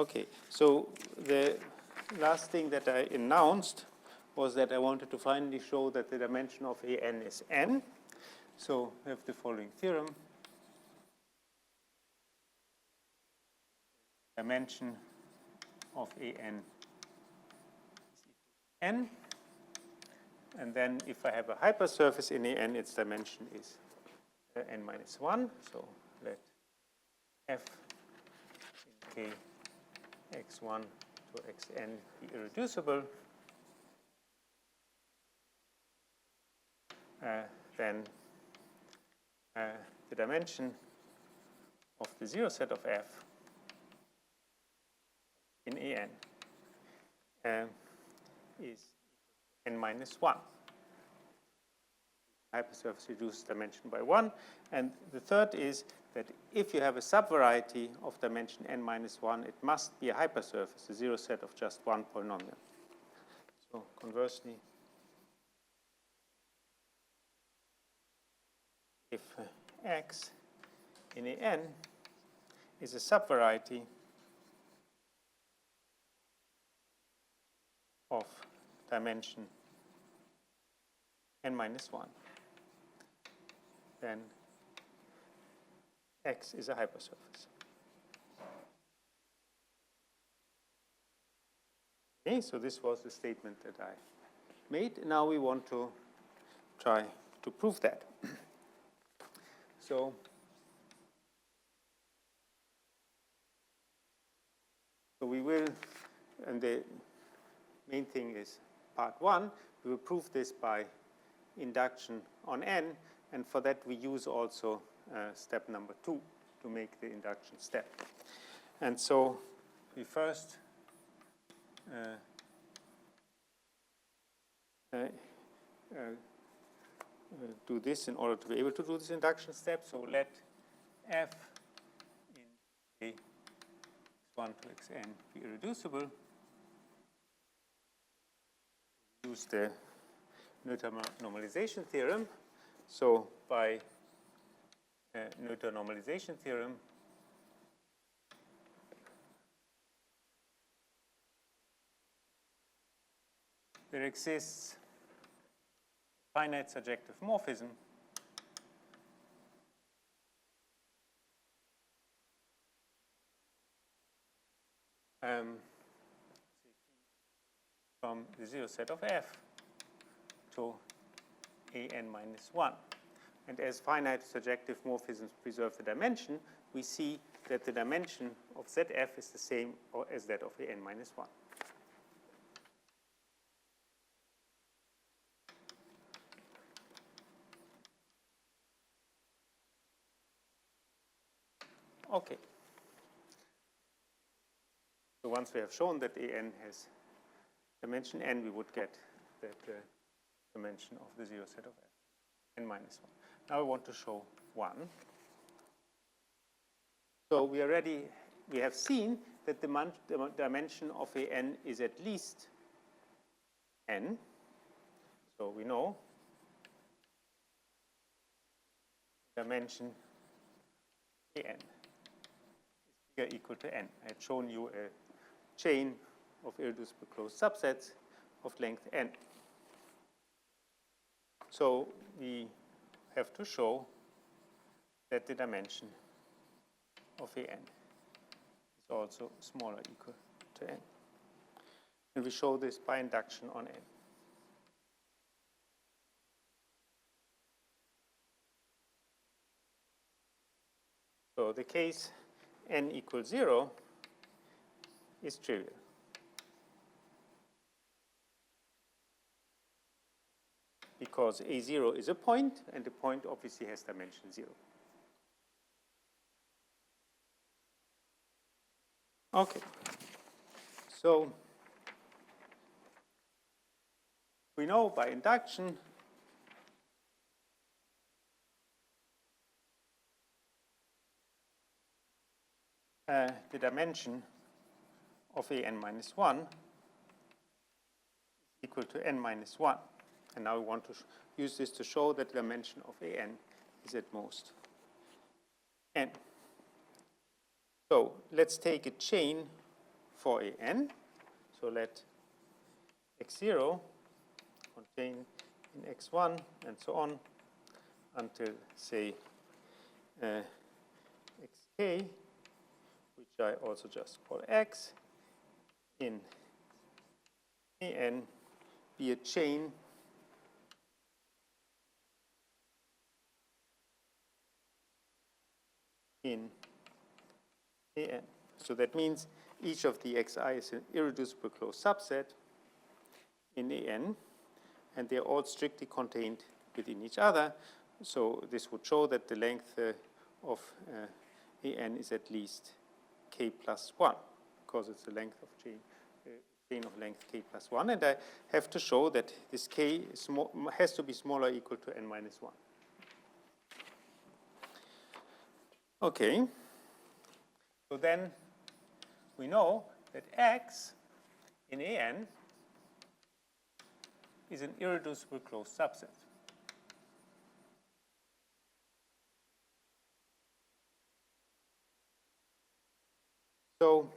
Okay, so the last thing that I announced was that I wanted to finally show that the dimension of AN is n. So we have the following theorem. Dimension of AN is equal to n. And then if I have a hypersurface in AN, its dimension is n minus 1. So let f in k x1 to xn be irreducible. Then the dimension of the zero set of f in AN is n minus 1. Hypersurface reduces dimension by 1. And the third is that if you have a subvariety of dimension n minus 1, it must be a hypersurface, a zero set of just one polynomial. So conversely, if x in AN is a subvariety of dimension n minus 1, then X is a hypersurface. Okay, so this was the statement that I made. Now we want to try to prove that. So we will, and the main thing is part 1, we will prove this by induction on n, and for that we use also step number 2 to make the induction step. And so we first do this in order to be able to do this induction step. So let f in x1 to xn be irreducible. Use the Neuter normalization theorem. So by Neuter normalization theorem, there exists finite surjective morphism from the zero set of f to AN minus 1. And as finite surjective morphisms preserve the dimension, we see that the dimension of ZF is the same as that of AN minus 1. Okay. So once we have shown that AN has dimension n, we would get that dimension of the zero set of f, n minus 1. Now we want to show 1. So we have seen that the dimension of AN is at least n. So we know dimension AN is bigger equal to n. I had shown you a chain of irreducible closed subsets of length n. So we have to show that the dimension of AN is also smaller or equal to n. And we show this by induction on n. So the case n equals 0 is trivial. Because A0 is a point, and the point obviously has dimension 0. Okay. So we know by induction the dimension of AN minus 1 is equal to n minus 1. And now we want to use this to show that the dimension of AN is at most n. So let's take a chain for an. So let x0 contain in x1 and so on until, say, xk, which I also just call x, in an be a chain in an. So that means each of the xi is an irreducible closed subset in an, and they're all strictly contained within each other. So this would show that the length of an is at least k plus 1, because it's the length of chain of length k plus 1. And I have to show that this k has to be smaller or equal to n minus 1. Okay. So then we know that x in an is an irreducible closed subset. So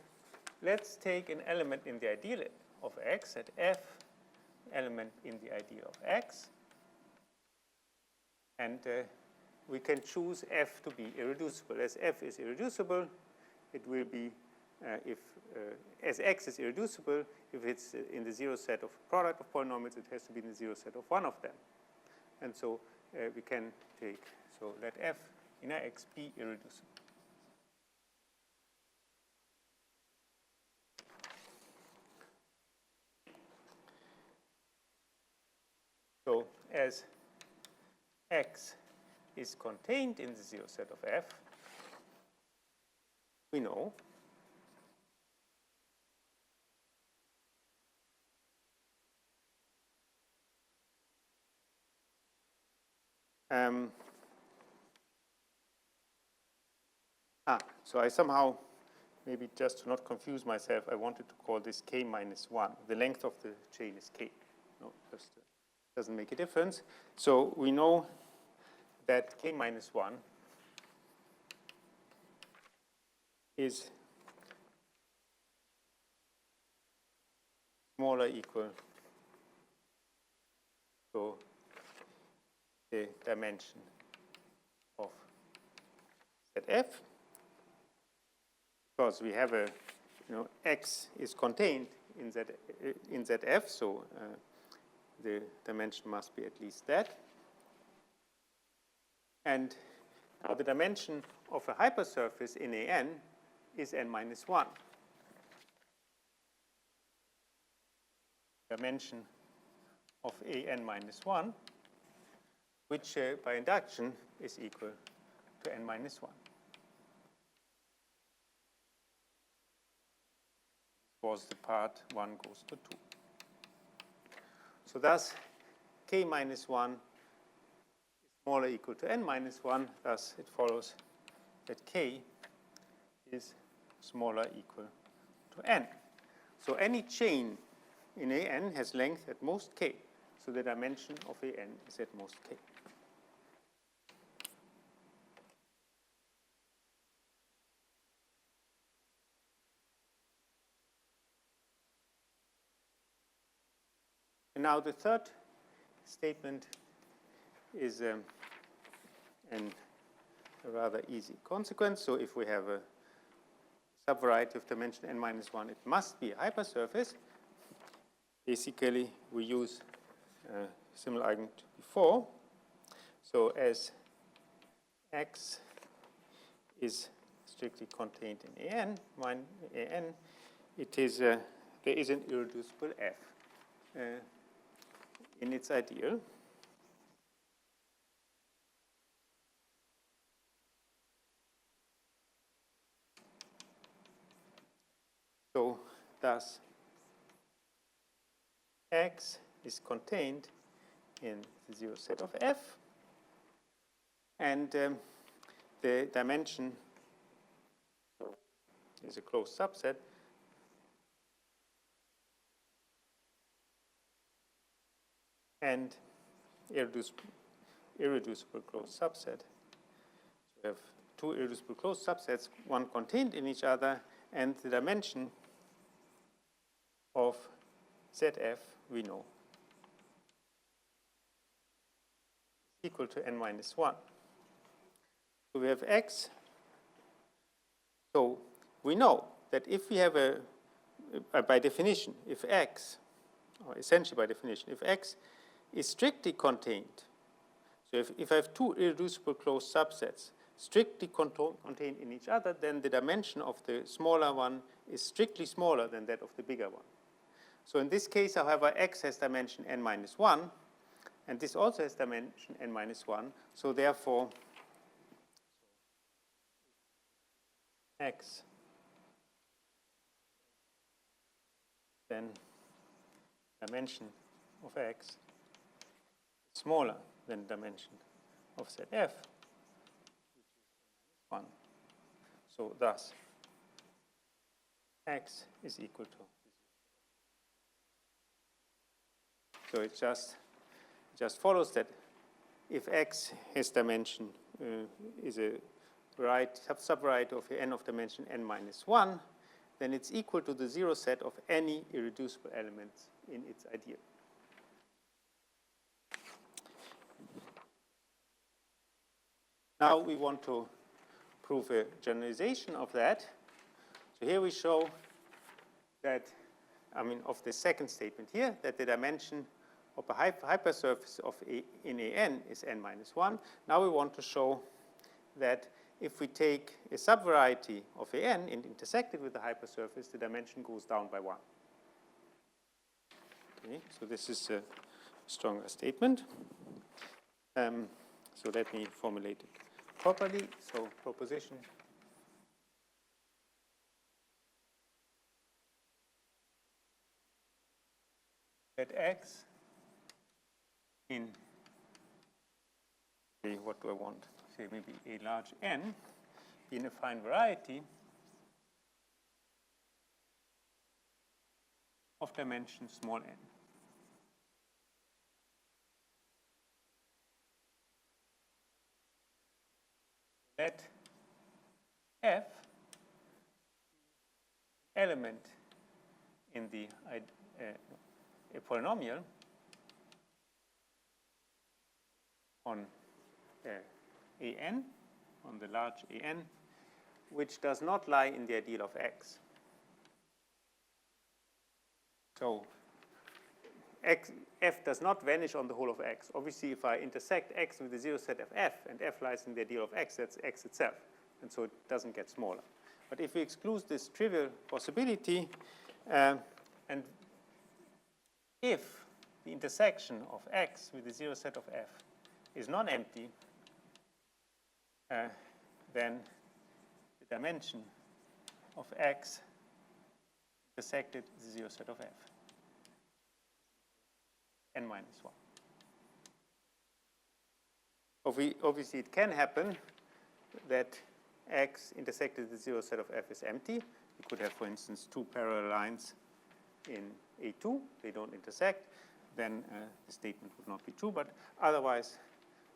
let's take an element in the ideal of x, at f, element in the ideal of x, and we can choose f to be irreducible. As f is irreducible, it will be, as x is irreducible, if it's in the zero set of product of polynomials, it has to be in the zero set of one of them. And so we can take, so let f in x be irreducible. So as x is contained in the zero set of f, we know so I somehow, maybe just to not confuse myself, I wanted to call this k minus 1. The length of the chain is k. No, just doesn't make a difference. So we know that k minus 1 is smaller or equal to the dimension of ZF, because we have a, x is contained in ZF, so the dimension must be at least that. And now the dimension of a hypersurface in an is n minus 1. Dimension of an minus 1, which by induction is equal to n minus 1. Was the part 1 goes to 2. So thus, k minus 1 is smaller or equal to n minus 1. Thus, it follows that k is smaller or equal to n. So any chain in an has length at most k. So the dimension of an is at most k. And now the third statement is a rather easy consequence. So if we have a subvariety of dimension n minus 1, it must be a hypersurface. Basically, we use a similar argument before. So as x is strictly contained in an, it is there is an irreducible f in its ideal. So thus x is contained in the zero set of f, and the dimension is a closed subset and irreducible closed subset. So we have two irreducible closed subsets, one contained in each other, and the dimension of ZF we know is equal to n minus 1. So we have x. So we know that if we have by definition, if x, or essentially by definition, if x is strictly contained, so if I have two irreducible closed subsets strictly contained in each other, then the dimension of the smaller one is strictly smaller than that of the bigger one. So in this case, however, x has dimension n minus 1, and this also has dimension n minus 1, so therefore x then dimension of x is smaller than dimension of ZF, which is 1. So thus, x is equal to 0. So it just follows that if x has dimension is a subvariety of n of dimension n minus 1, then it's equal to the 0 set of any irreducible elements in its ideal. Now we want to prove a generalization of that. So here we show that, of the second statement here, that the dimension of a hypersurface in AN is n minus 1. Now we want to show that if we take a subvariety of AN and intersect it with the hypersurface, the dimension goes down by 1. Okay, so this is a stronger statement. So let me formulate it properly. So proposition that x in, what do I want? Say maybe a large n in a fine variety of dimension small n. Let f element in the a polynomial on AN, on the large AN, which does not lie in the ideal of x. So f does not vanish on the whole of x. Obviously, if I intersect x with the 0 set of f, and f lies in the ideal of x, that's x itself. And so it doesn't get smaller. But if we exclude this trivial possibility, and if the intersection of x with the 0 set of f is non-empty, then the dimension of x intersected the 0 set of f, n minus 1. Obviously, it can happen that x intersected the 0 set of f is empty. You could have, for instance, two parallel lines in A2. They don't intersect. Then the statement would not be true. But otherwise,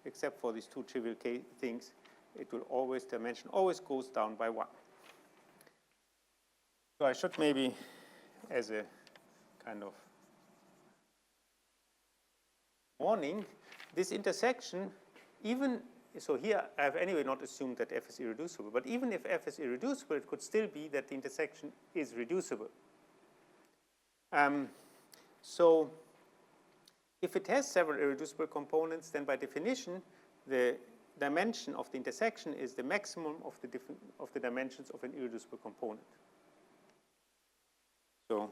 except for these two trivial things, it will always, dimension always goes down by 1. So I should maybe, as a kind of warning, this intersection, even, so here I have anyway not assumed that f is irreducible, but even if f is irreducible, it could still be that the intersection is reducible. So if it has several irreducible components, then by definition, the dimension of the intersection is the maximum of the dimensions of an irreducible component. So,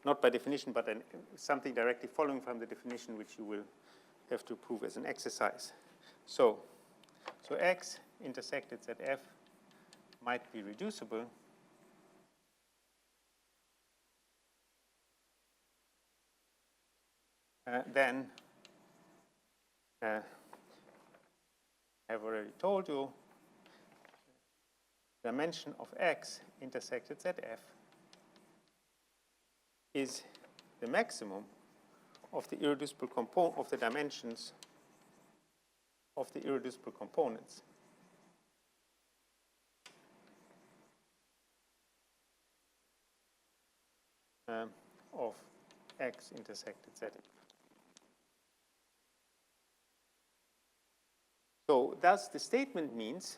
not by definition, but something directly following from the definition, which you will have to prove as an exercise. So x intersected ZF might be reducible then I've already told you the dimension of x intersected ZF is the maximum of the irreducible component of the dimensions of the irreducible components. of x intersected z. So thus the statement means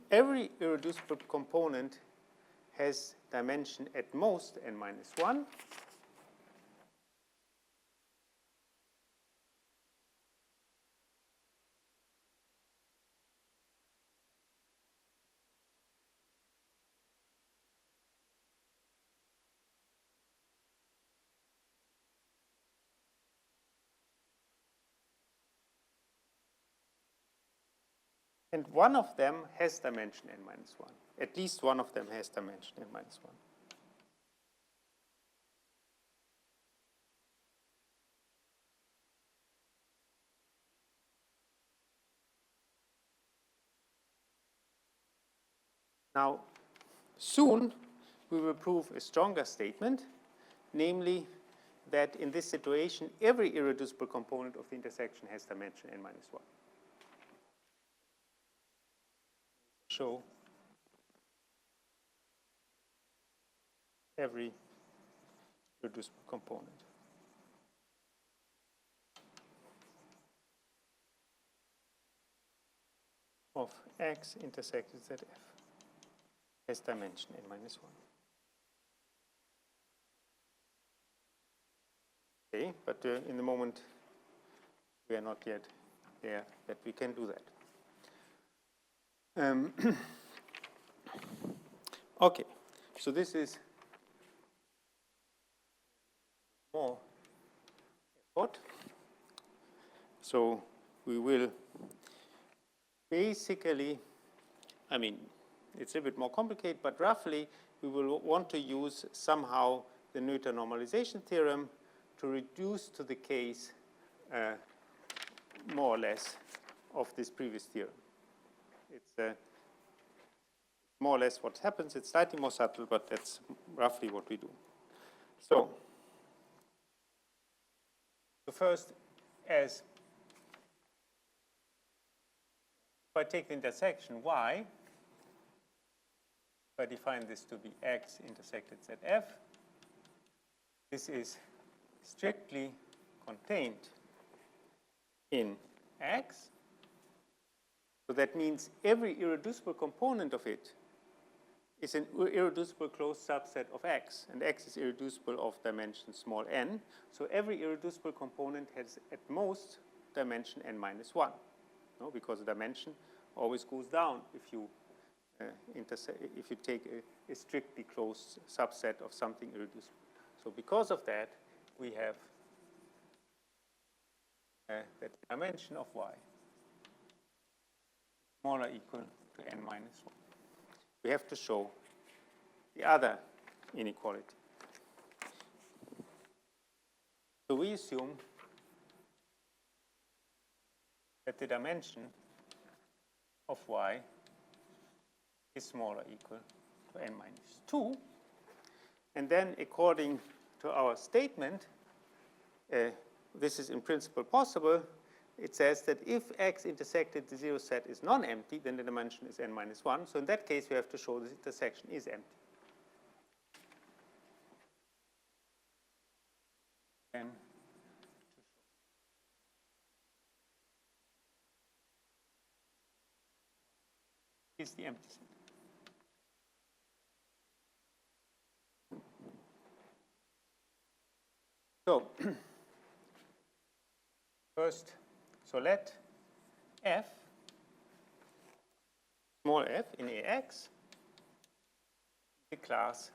every irreducible component has dimension at most n minus 1. And one of them has dimension n minus 1. At least one of them has dimension n minus 1. Now, soon we will prove a stronger statement, namely that in this situation, every irreducible component of the intersection has dimension n minus 1. Show every irreducible component of x intersected zf has dimension n minus 1. Okay, but in the moment we are not yet there that we can do that. Okay, so this is more effort. So we will basically, I mean, it's a bit more complicated, but roughly we will want to use somehow the Neuter normalization theorem to reduce to the case more or less of this previous theorem. It's more or less what happens. It's slightly more subtle, but that's roughly what we do. So first, if I take the intersection y, if I define this to be x intersected zf, this is strictly contained in x. So that means every irreducible component of it is an irreducible closed subset of x, and x is irreducible of dimension small n. So every irreducible component has at most dimension n minus 1, no? Because the dimension always goes down if you take a strictly closed subset of something irreducible. So because of that, we have that dimension of y smaller or equal to n minus 1. We have to show the other inequality. So we assume that the dimension of y is smaller or equal to n minus 2. And then according to our statement, this is in principle possible. It says that if x intersected the zero set is non-empty, then the dimension is n minus 1. So in that case, we have to show this intersection is empty. And is the empty set. So first, so let f, small f in AX, the class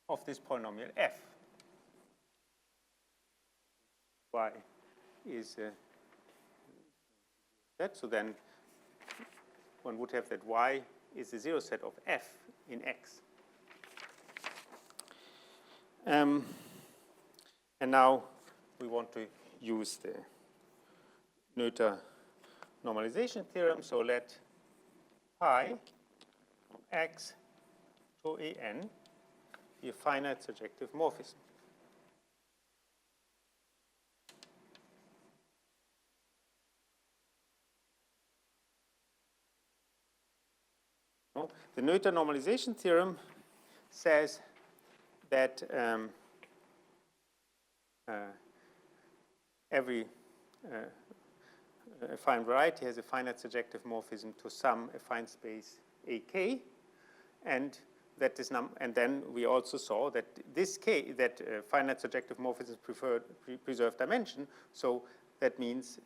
of this polynomial f. Y is that, so then one would have that y is the zero set of f in X. And now we want to use the Neuter normalization theorem. So let pi x to an be a finite surjective morphism. No? The Neuter normalization theorem says that every affine variety has a finite surjective morphism to some affine space AK, and that is and then we also saw that this K, that finite surjective morphisms preserve dimension, so that means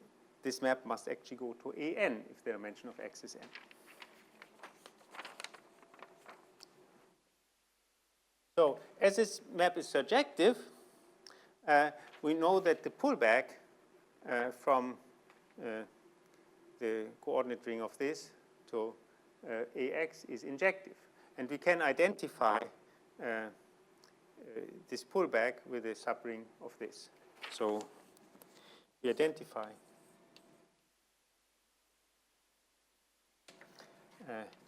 this map must actually go to AN if the dimension of X is N. So as this map is surjective, we know that the pullback from the coordinate ring of this to AX is injective. And we can identify this pullback with a subring of this. So we identify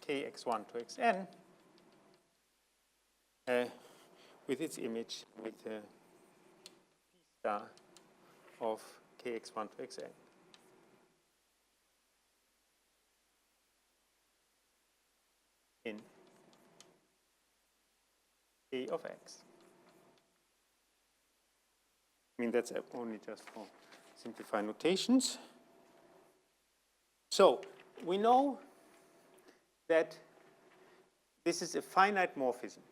kx1 to xn with its image with p star of kx1 to xn. In A of X. I mean, that's only just for simplified notations. So we know that this is a finite morphism.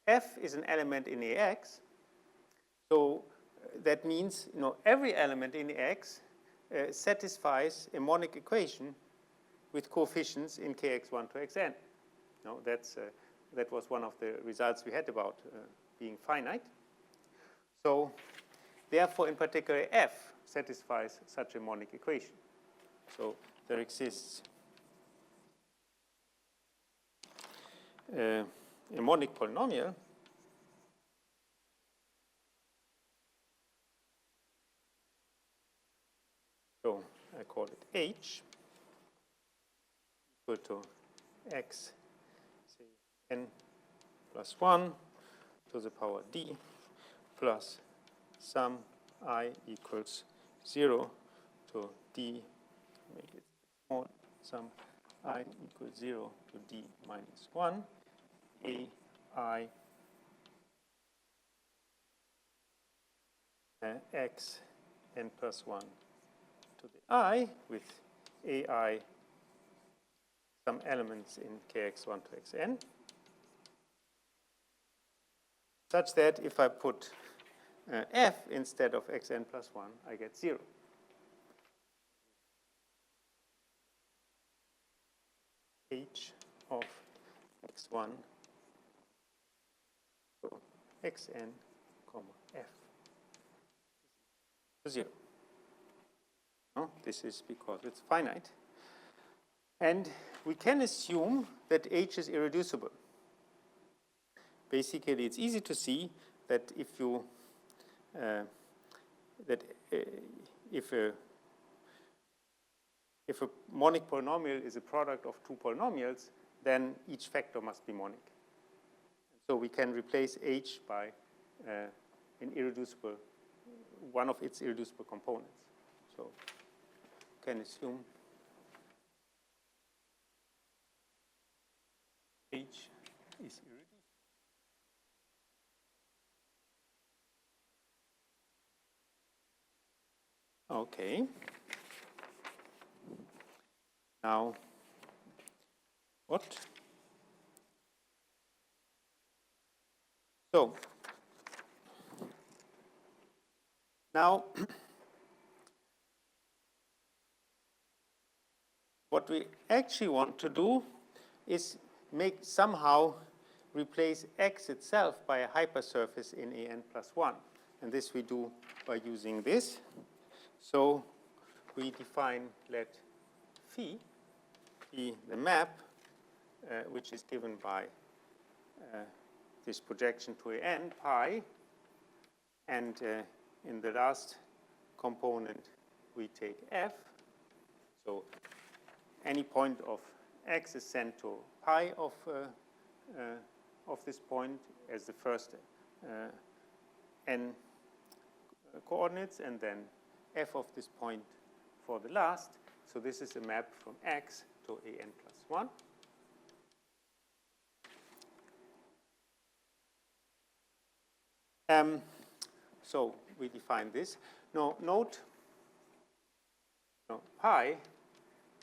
F is an element in AX, so that means every element in AX satisfies a monic equation with coefficients in kx1 to xn. No, that was one of the results we had about being finite. So therefore, in particular, F satisfies such a monic equation. So there exists a monic polynomial so I call it H equal to X, say n plus 1 to the power d plus some I equals 0 to d, make it small, some I equals 0 to d minus 1, AI x n plus 1 to the I with AI some elements in kx1 to xn, such that if I put f instead of xn plus 1, I get 0. H of x1 to xn, comma, f is 0. No, this is because it's finite. And we can assume that H is irreducible. Basically, it's easy to see that if you if a monic polynomial is a product of two polynomials, then each factor must be monic. So we can replace H by an irreducible, one of its irreducible components. So we can assume H is irreducible. Okay. Now, what? So, now, what we actually want to do is somehow replace X itself by a hypersurface in AN plus 1. And this we do by using this. So we define, let phi be the map, which is given by this projection to AN, pi. And in the last component, we take F. So any point of X is sent to pi of this point as the first n coordinates, and then F of this point for the last. So this is a map from X to AN plus 1. So we define this. Now note, pi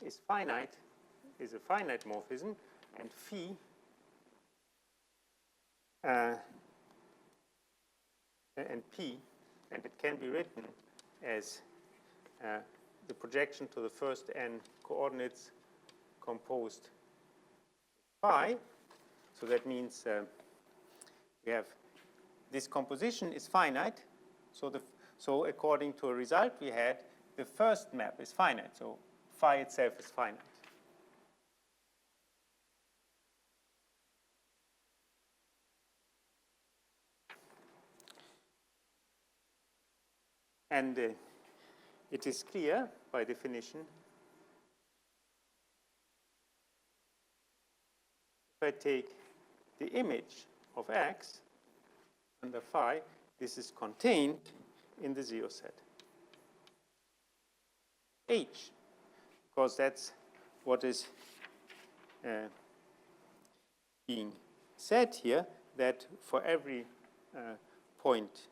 is finite, is a finite morphism, and phi and p, and it can be written as the projection to the first n coordinates composed phi. So that means we have this composition is finite. So according to a result we had, the first map is finite. So phi itself is finite. And it is clear by definition, if I take the image of x under phi, this is contained in the zero set H, because that's what is being said here, that for every point,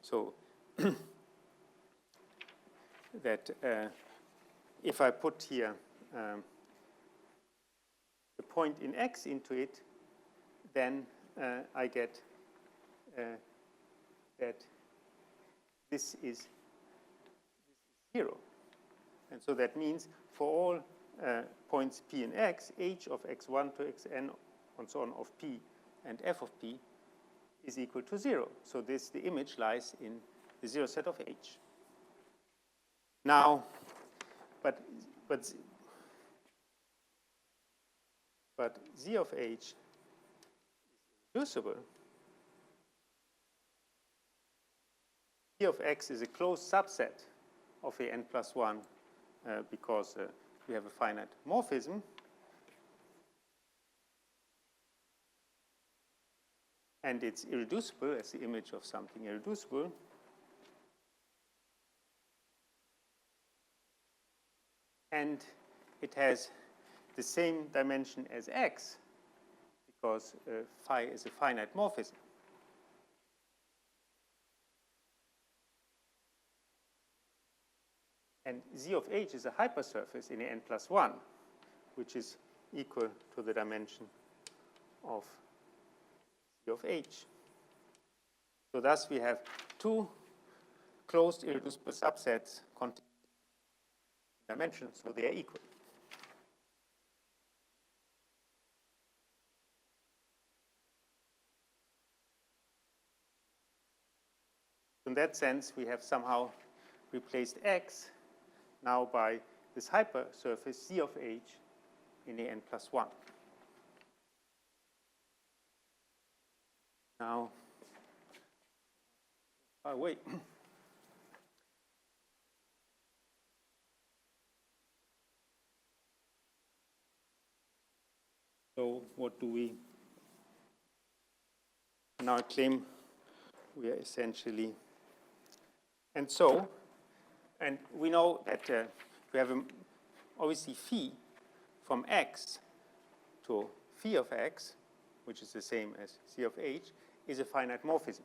so that if I put here the point in x into it, then I get that this is 0. And so that means for all points p and x, h of x1 to xn and so on of p and f of p is equal to 0. So the image lies in the zero set of H. Now, but Z of H is reducible. Z of X is a closed subset of a n plus 1 because we have a finite morphism. And it's irreducible as the image of something irreducible. And it has the same dimension as X because phi is a finite morphism. And Z of H is a hypersurface in a n plus 1, which is equal to the dimension of Z of H. So thus we have two closed irreducible subsets containing dimensions, so they are equal. In that sense, we have somehow replaced X now by this hypersurface Z of H in a n plus 1. Now, wait. So what do we now claim? We are essentially, and we know that we have obviously phi from X to phi of X, which is the same as Z of H, is a finite morphism,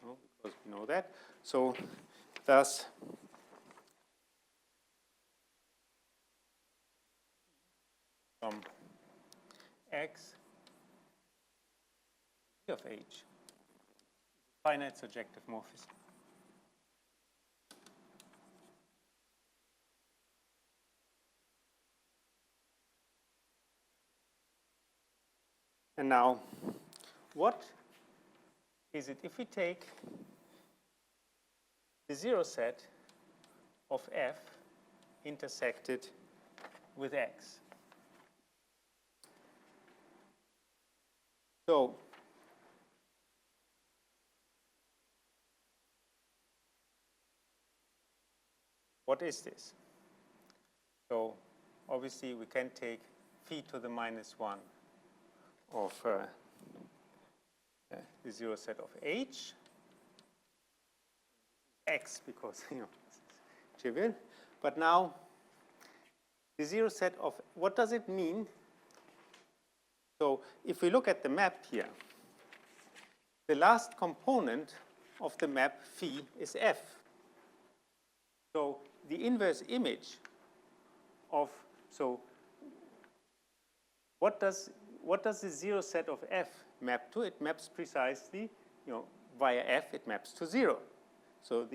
because we know that. So thus, from X, Z of H, is a finite surjective morphism. And now, what is it if we take the zero set of F intersected with X? So, what is this? So, obviously, we can take phi to the minus 1 of the zero set of H, X, because it's trivial. But now, the zero set of, what does it mean? So if we look at the map here, the last component of the map phi is f. So the inverse image of, so what does the zero set of f map to? It maps precisely, via f, it maps to 0. So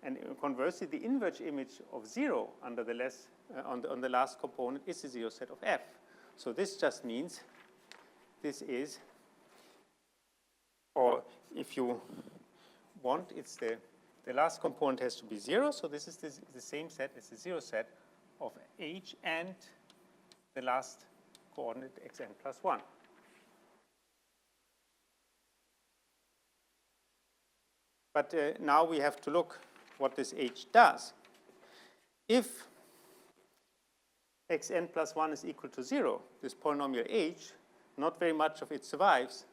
and conversely, the inverse image of 0 under the on the last component is the zero set of f. So this just means this is, or if you want, it's the last component has to be 0. So this is the same set as the zero set of h and the last coordinate xn plus 1. But now we have to look what this h does. If xn plus 1 is equal to 0, this polynomial h, not very much of it survives.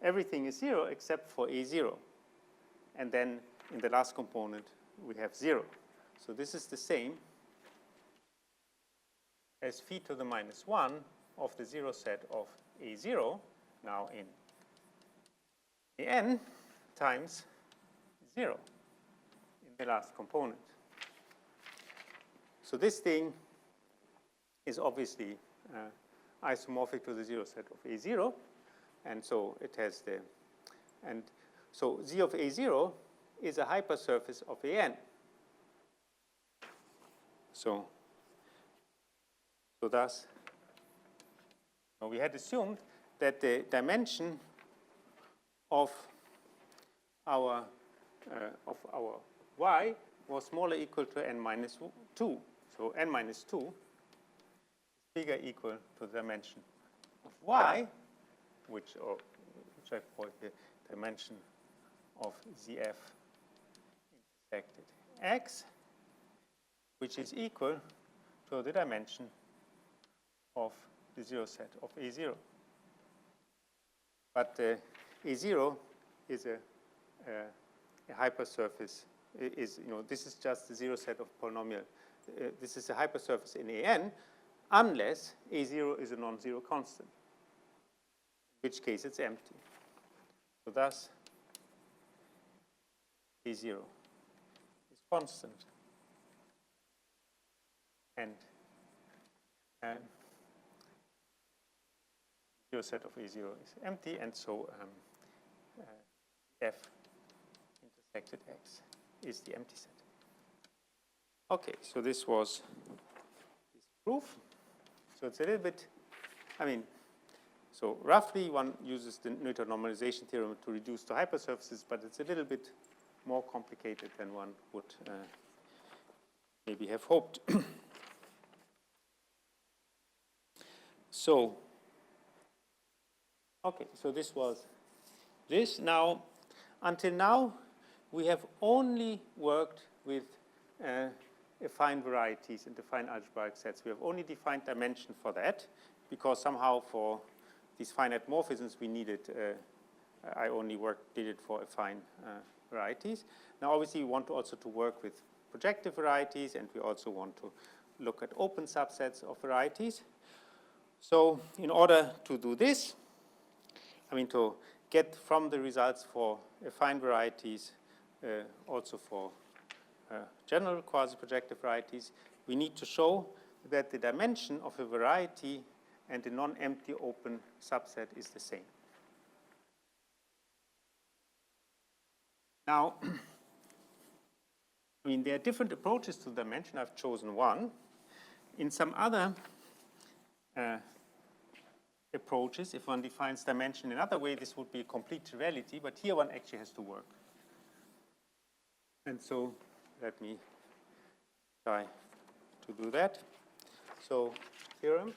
Everything is 0 except for a0. And then in the last component, we have 0. So this is the same as phi to the minus 1 of the zero set of a0, now in an times 0 in the last component. So this thing is obviously isomorphic to the zero set of a0, and so it has and so z of a0 is a hypersurface of an. So thus, we had assumed that the dimension of our y was smaller equal to n minus 2. So n minus 2 is bigger equal to the dimension of y, which I call the dimension of zf intersected x, which is equal to the dimension of the zero set of a0. But a0 is a hypersurface. This is just the zero set of polynomial. This is a hypersurface in an, unless a0 is a non-zero constant, in which case it's empty. So thus, a0 is constant, and zero set of a0 is empty, and so f intersected x is the empty set. Okay, so this was this proof. So it's a little bit, so roughly one uses the Neuter normalization theorem to reduce to hypersurfaces, but it's a little bit more complicated than one would maybe have hoped. So, okay, so this was this. Now, until now, we have only worked with affine varieties and affine algebraic sets. We have only defined dimension for that, because somehow for these finite morphisms we needed, I only did it for affine varieties. Now, obviously, we want also to work with projective varieties, and we also want to look at open subsets of varieties. So in order to do this, to get from the results for affine varieties, also for general quasi-projective varieties, we need to show that the dimension of a variety and a non-empty open subset is the same. Now, there are different approaches to dimension. I've chosen one. In some other approaches, if one defines dimension in another way, this would be a complete triviality, but here one actually has to work. And so let me try to do that. So theorem.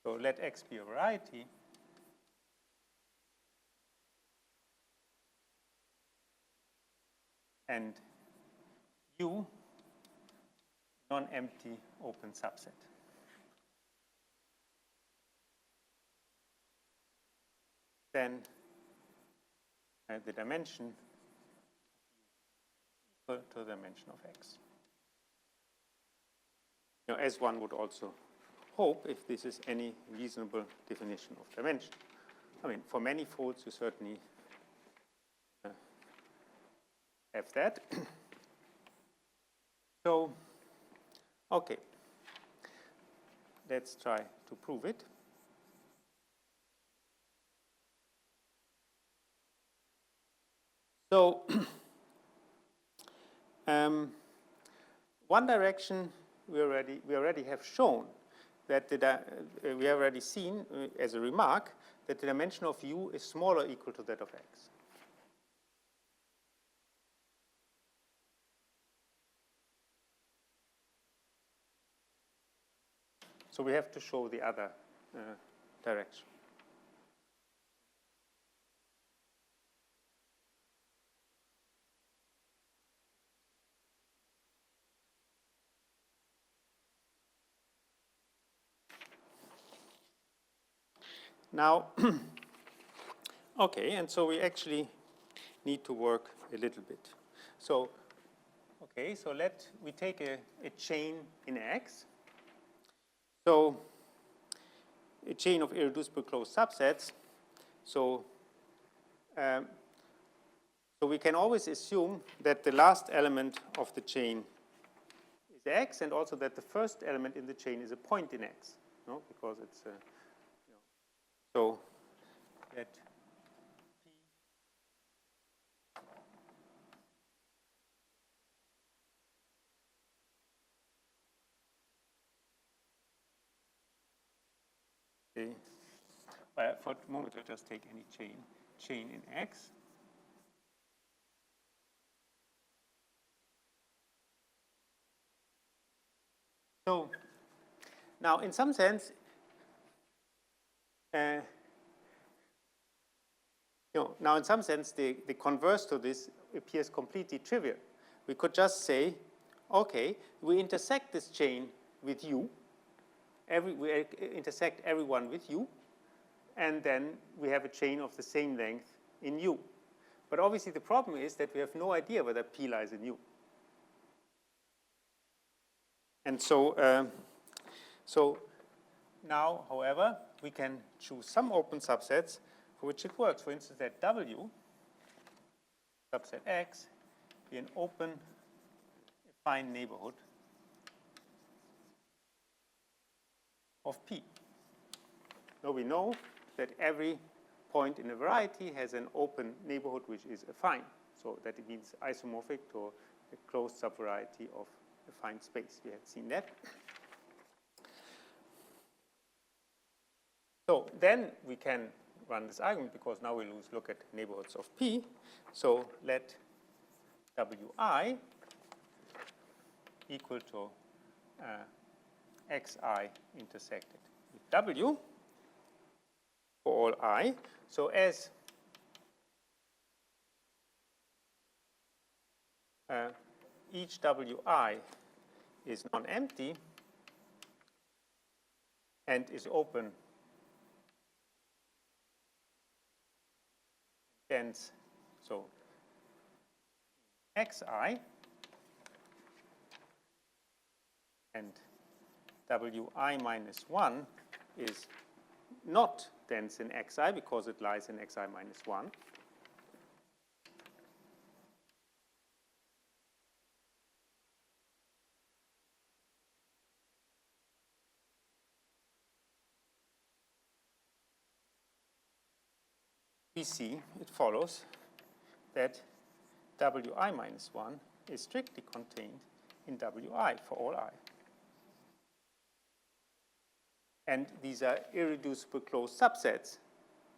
So let X be a variety. And U non-empty open subset. Then the dimension equal to the dimension of X. As one would also hope if this is any reasonable definition of dimension. I mean, for manifolds, you certainly have that. So, okay, let's try to prove it. So, one direction we already have shown that we have already seen as a remark that the dimension of U is smaller or equal to that of X. So we have to show the other direction. Now, okay, and so we actually need to work a little bit. So, okay, so we take a chain in X. So, a chain of irreducible closed subsets. So, so we can always assume that the last element of the chain is X, and also that the first element in the chain is a point in X, no? Because it's so that P. Okay. For the moment, I'll just take any chain in X. So now, in some sense, the converse to this appears completely trivial. We could just say, okay, we intersect this chain with U. We intersect everyone with U, and then we have a chain of the same length in U. But obviously, the problem is that we have no idea whether P lies in U. And so, so now, however, we can choose some open subsets for which it works. For instance, that W, subset X, be an open affine neighborhood of P. Now we know that every point in a variety has an open neighborhood which is affine. So that it means isomorphic to a closed subvariety of affine space. We had seen that. So then we can run this argument because now we look at neighborhoods of P. So let Wi equal to xi intersected with W for all I. So as each Wi is non-empty and is open dense, so xi, and Wi minus 1 is not dense in xi because it lies in xi minus 1. We see, it follows that Wi minus 1 is strictly contained in Wi for all I. And these are irreducible closed subsets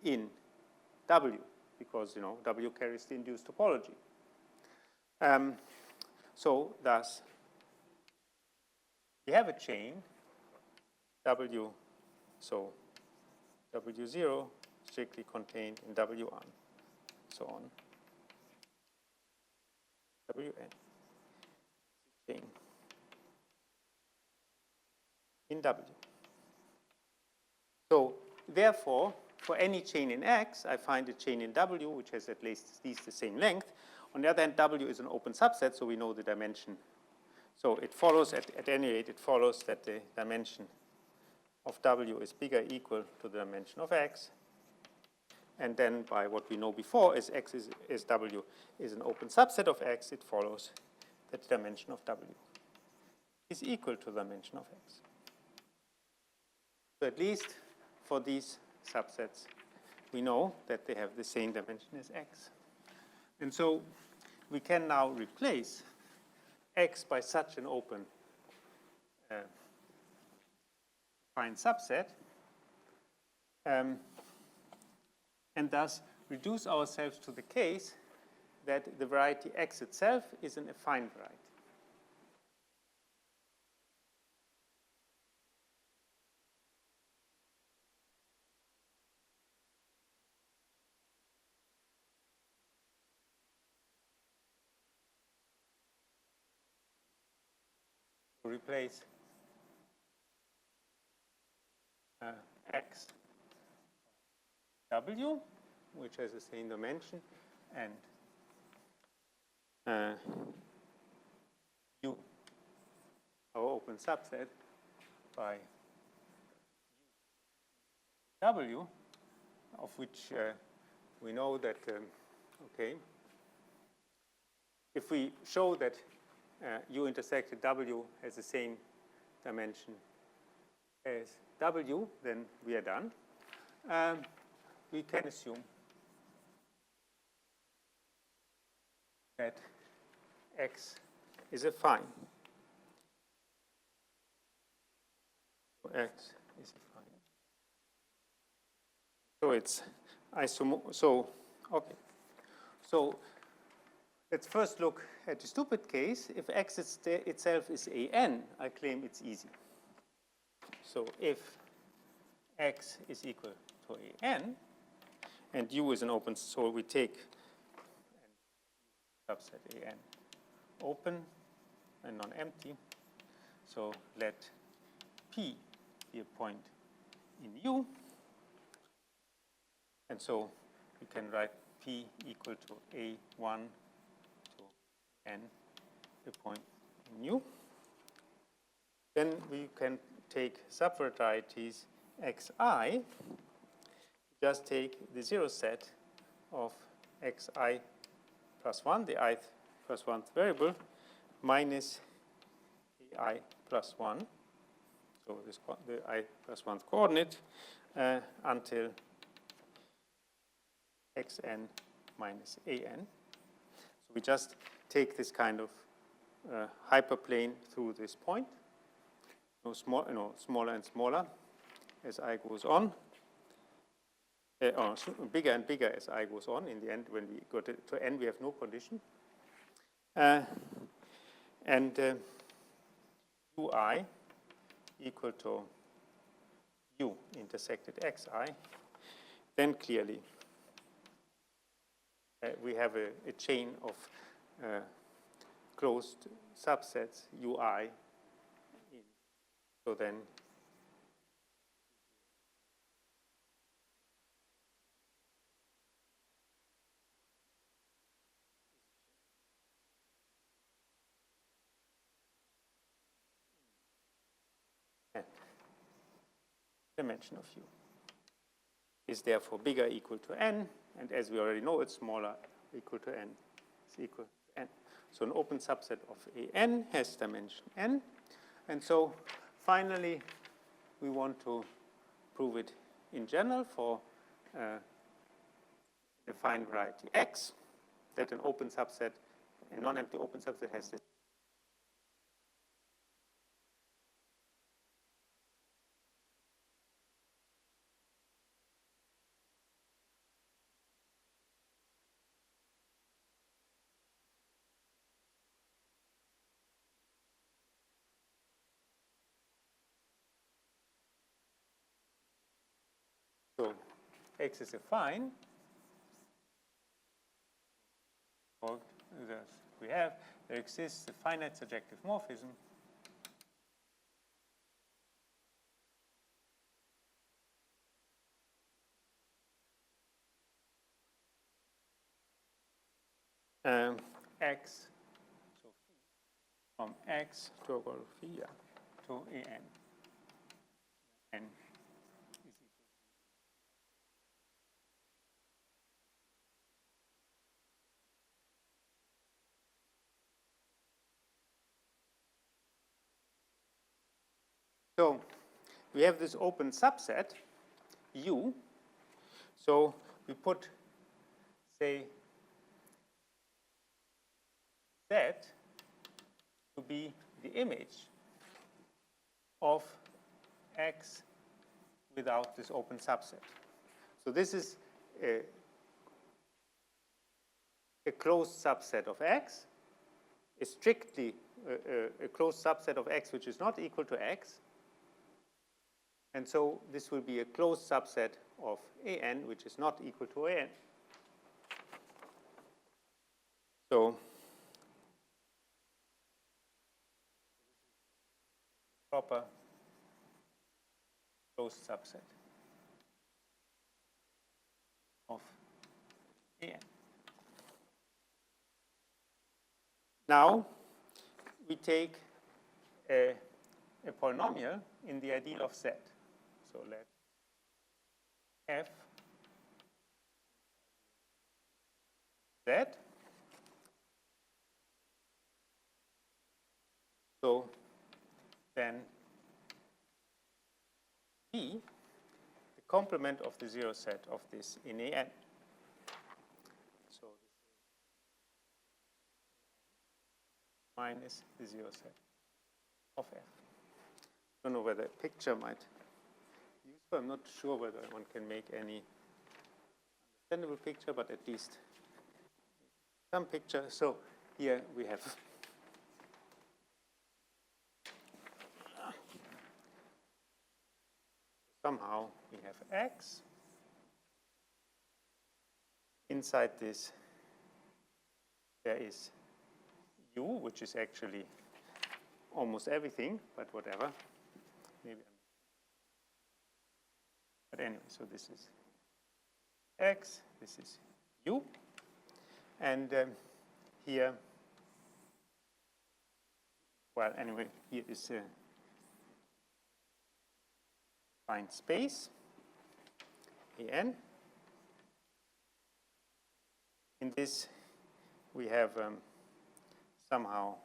in W, because W carries the induced topology. So thus, we have a chain W, so W0 strictly contained in W1, so on. Wn chain in W. So therefore, for any chain in X, I find a chain in W which has at least the same length. On the other hand, W is an open subset, so we know the dimension. So it follows, at any rate, it follows that the dimension of W is bigger or equal to the dimension of X. and then by what we know before is x is W is an open subset of X, it follows that the dimension of W is equal to the dimension of X. So at least for these subsets, we know that they have the same dimension as X. And so we can now replace X by such an open fine subset, and thus reduce ourselves to the case that the variety X itself is an affine variety. Replace X W, which has the same dimension, and U, our open subset, by W, of which we know that, okay, if we show that U intersected W has the same dimension as W, then we are done. We can assume that X is affine. So X is affine. So it's isomorphic. So, okay. So let's first look at the stupid case. If X itself is an, I claim it's easy. So if X is equal to an, and U is an open, so we take subset an open and non-empty. So let P be a point in U. And so we can write P equal to A1 to N, a point in U. Then we can take subvarieties xi, just take the zero set of xi plus 1, the ith plus 1th variable, minus ai plus 1, so this, the I plus 1th coordinate, until xn minus an. So we just take this kind of hyperplane through this point, smaller and smaller as I goes on, or bigger and bigger as I goes on. In the end, when we go to n, we have no condition. And ui equal to u intersected xi, then clearly we have a chain of closed subsets ui. So then dimension of U is therefore bigger equal to n, and as we already know, it's smaller equal to n is equal to n. So an open subset of an has dimension n, and so finally we want to prove it in general for a fine variety X, that an open subset, a non-empty open subset has this. So X is affine. We have, there exists a finite surjective morphism X, so from X to phi to an. N is equal So we have this open subset, U. So we put, say, Z to be the image of X without this open subset. So this is a closed subset of X, a strictly a closed subset of X which is not equal to X. And so this will be a closed subset of AN which is not equal to AN. So proper closed subset of AN. Now we take a polynomial in the ideal of Z. So let F Z. So then B, the complement of the zero set of this in AN. So this is minus the zero set of F. I don't know whether a picture might be useful. I'm not sure whether one can make any understandable picture, but at least some picture. So here we have somehow we have X. Inside this, there is U, which is actually almost everything, but whatever. Maybe. But anyway, so this is X, this is U. And here, well, anyway, here is a find space, AN. In this, we have somehow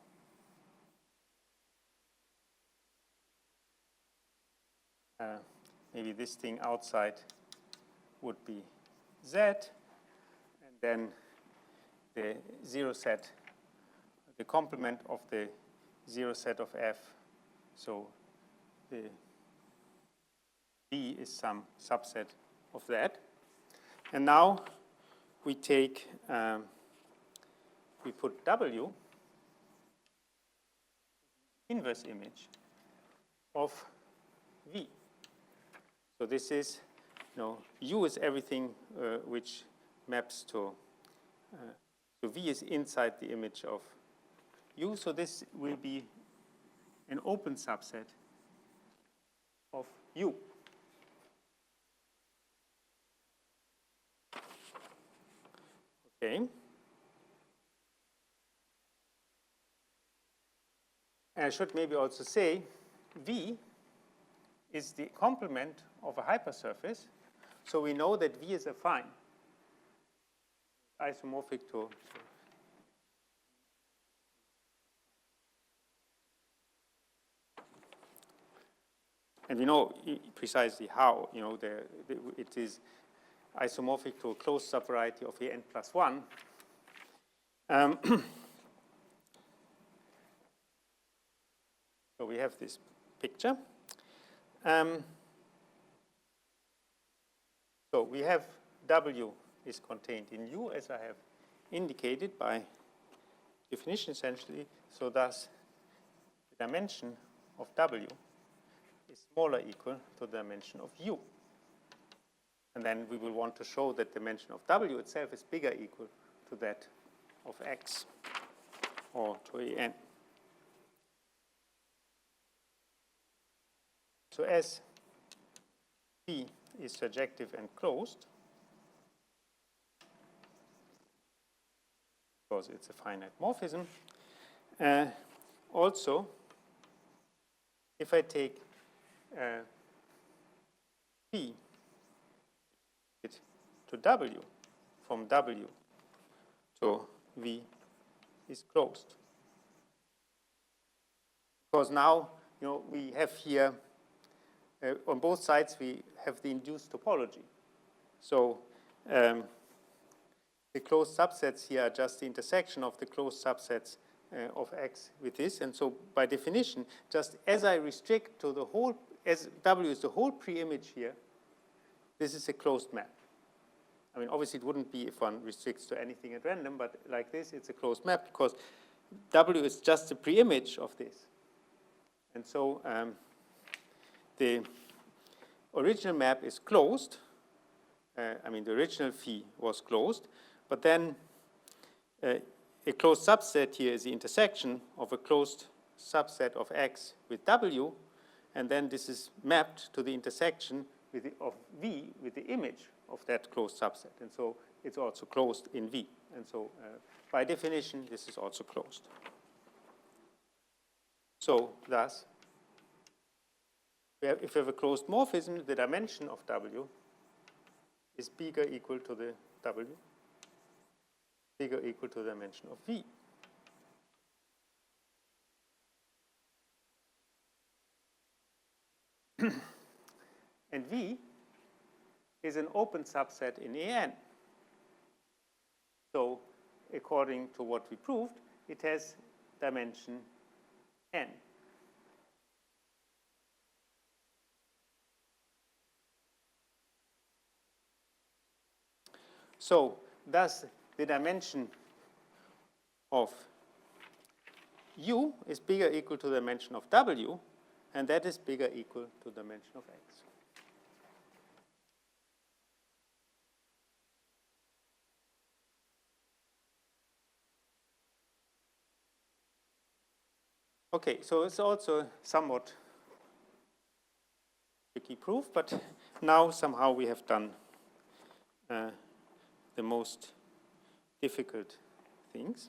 maybe this thing outside would be Z, and then the zero set, the complement of the zero set of F. So the B is some subset of that. And now we take, we put W, inverse image of V. So this is, U is everything which maps to, so V is inside the image of U. So this will be an open subset of U. Okay. And I should maybe also say V is the complement of a hypersurface. So we know that V is affine, isomorphic to. And we know precisely how, it is isomorphic to a closed subvariety of AN plus 1. So we have this picture. So we have W is contained in U, as I have indicated by definition essentially. So thus, the dimension of W is smaller equal to the dimension of U. And then we will want to show that the dimension of W itself is bigger equal to that of X or to AN. So as P is surjective and closed, because it's a finite morphism, also, if I take P to W, from W to V is closed. Because now, we have here on both sides we have the induced topology. So the closed subsets here are just the intersection of the closed subsets of X with this. And so by definition, just as I restrict to the whole, as W is the whole pre-image here, this is a closed map. I mean, obviously it wouldn't be if one restricts to anything at random, but like this, it's a closed map because W is just the pre-image of this. And so the original map is closed. I mean, the original phi was closed, but then a closed subset here is the intersection of a closed subset of X with W, and then this is mapped to the intersection with of V with the image of that closed subset. And so it's also closed in V. And so by definition, this is also closed. So thus, if we have a closed morphism, the dimension of W is bigger equal to the W, bigger equal to the dimension of V. And V is an open subset in AN. So according to what we proved, it has dimension n. So thus the dimension of U is bigger equal to the dimension of W, and that is bigger equal to the dimension of X. Okay, so it's also somewhat tricky proof, but now somehow we have done the most difficult things.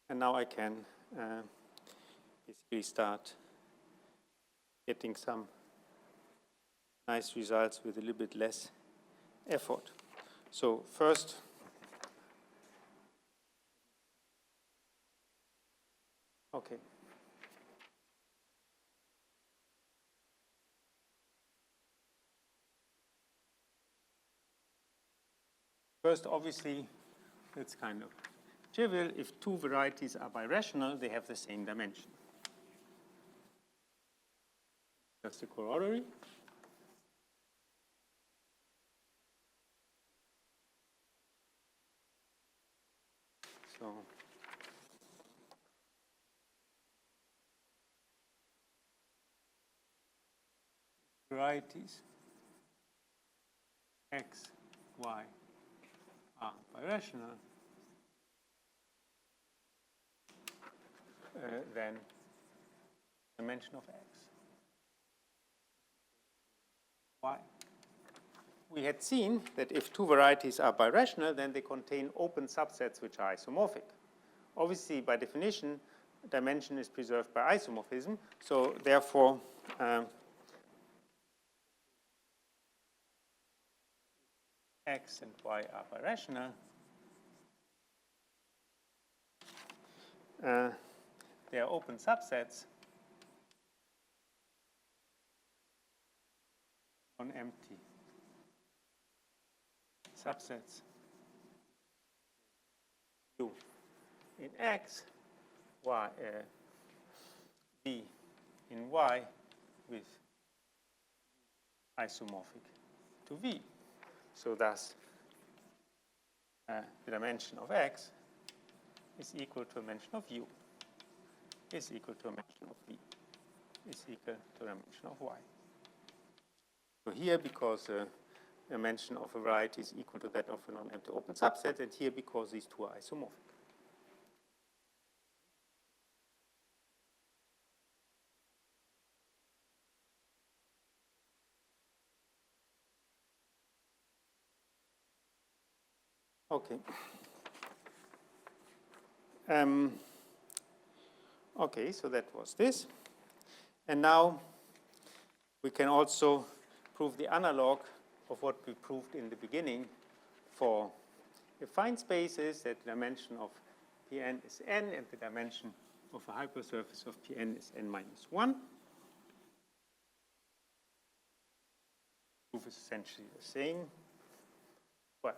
And now I can basically start getting some nice results with a little bit less effort. So first, okay. First, obviously, it's kind of trivial. If two varieties are birational, they have the same dimension. Just a corollary. So varieties X, Y are birational, then dimension of X, Y. We had seen that if two varieties are birational, then they contain open subsets which are isomorphic. Obviously, by definition, dimension is preserved by isomorphism, so therefore X and Y are birational. They are open subsets on empty subsets U in X, Y, V in Y with isomorphic to V. So thus, the dimension of X is equal to the dimension of U, is equal to the dimension of V, is equal to the dimension of Y. So here, because the dimension of a variety is equal to that of a non-empty open subset, and here because these two are isomorphic. Okay. Okay, so that was this. And now we can also prove the analog of what we proved in the beginning for affine spaces, that the dimension of Pn is n and the dimension of a hypersurface of Pn is n minus 1. proof is essentially the same. Well,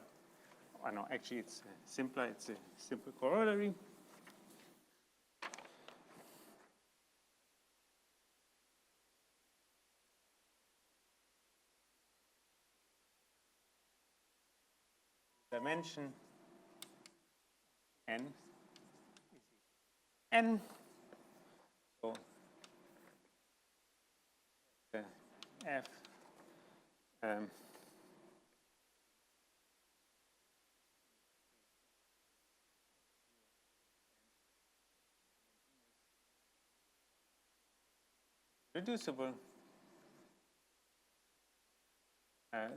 I know, actually it's simpler, it's a simple corollary. Dimension n is n. So the f reducible,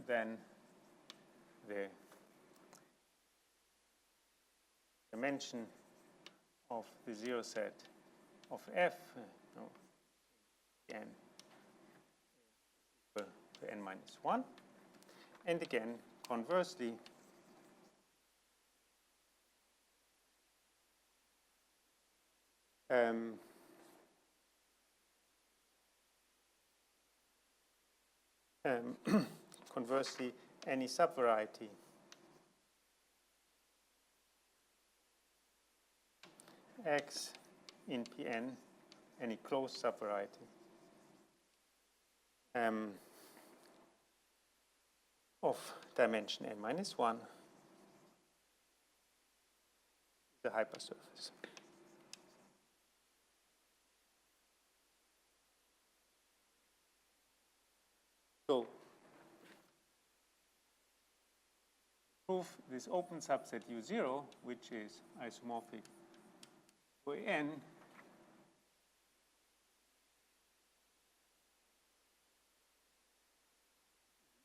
then the dimension of the zero set of f, n is equal to n minus 1. And again, conversely, conversely, any subvariety x in Pn, any closed subvariety of dimension n minus 1 is a hypersurface. So, prove this open subset U0, which is isomorphic for n,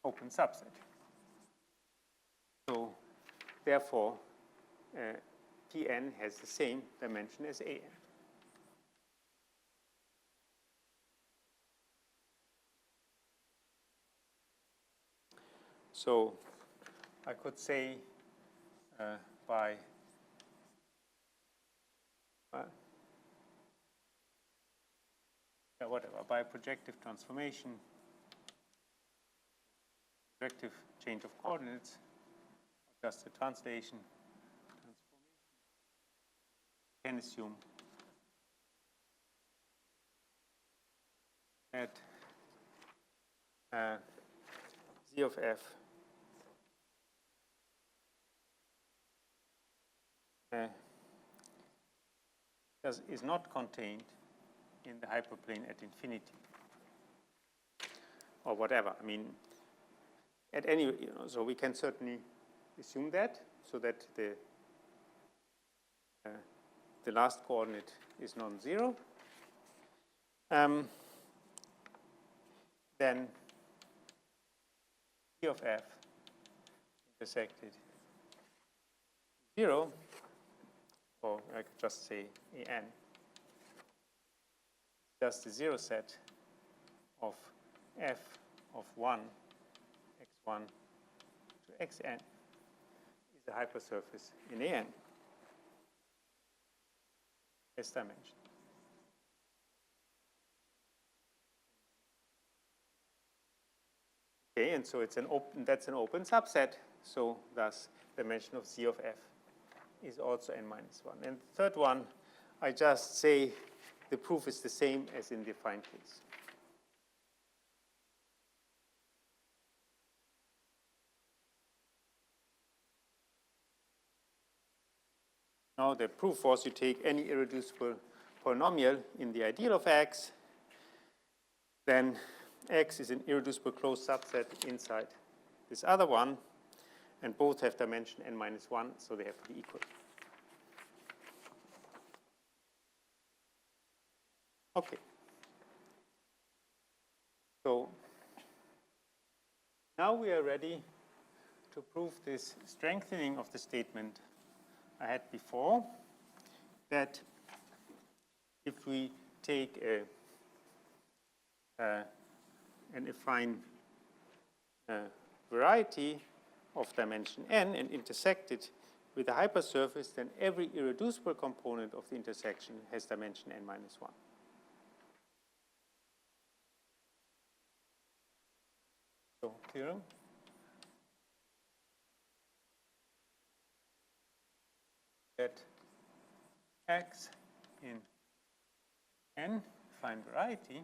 open subset. So, therefore, Pn has the same dimension as An. So, I could say by by projective transformation, projective change of coordinates, just a translation, you can assume that z of f is not contained in the hyperplane at infinity, or whatever. I mean, at any, so we can certainly assume that, so that the last coordinate is non-zero. Then P of f intersected 0, or I could just say An, just the zero set of f of 1, x1 to xn is a hypersurface in An as dimension. Okay, and so it's an open, that's an open subset, so thus dimension of z of f is also n minus 1. And the third one, I just say the proof is the same as in the affine case. Now the proof was you take any irreducible polynomial in the ideal of x, then x is an irreducible closed subset inside this other one, and both have dimension n minus 1, so they have to be equal. Okay. So now we are ready to prove this strengthening of the statement I had before, that if we take an affine variety of dimension n and intersect it with a hypersurface, then every irreducible component of the intersection has dimension n minus 1. So, theorem. That X in n fine variety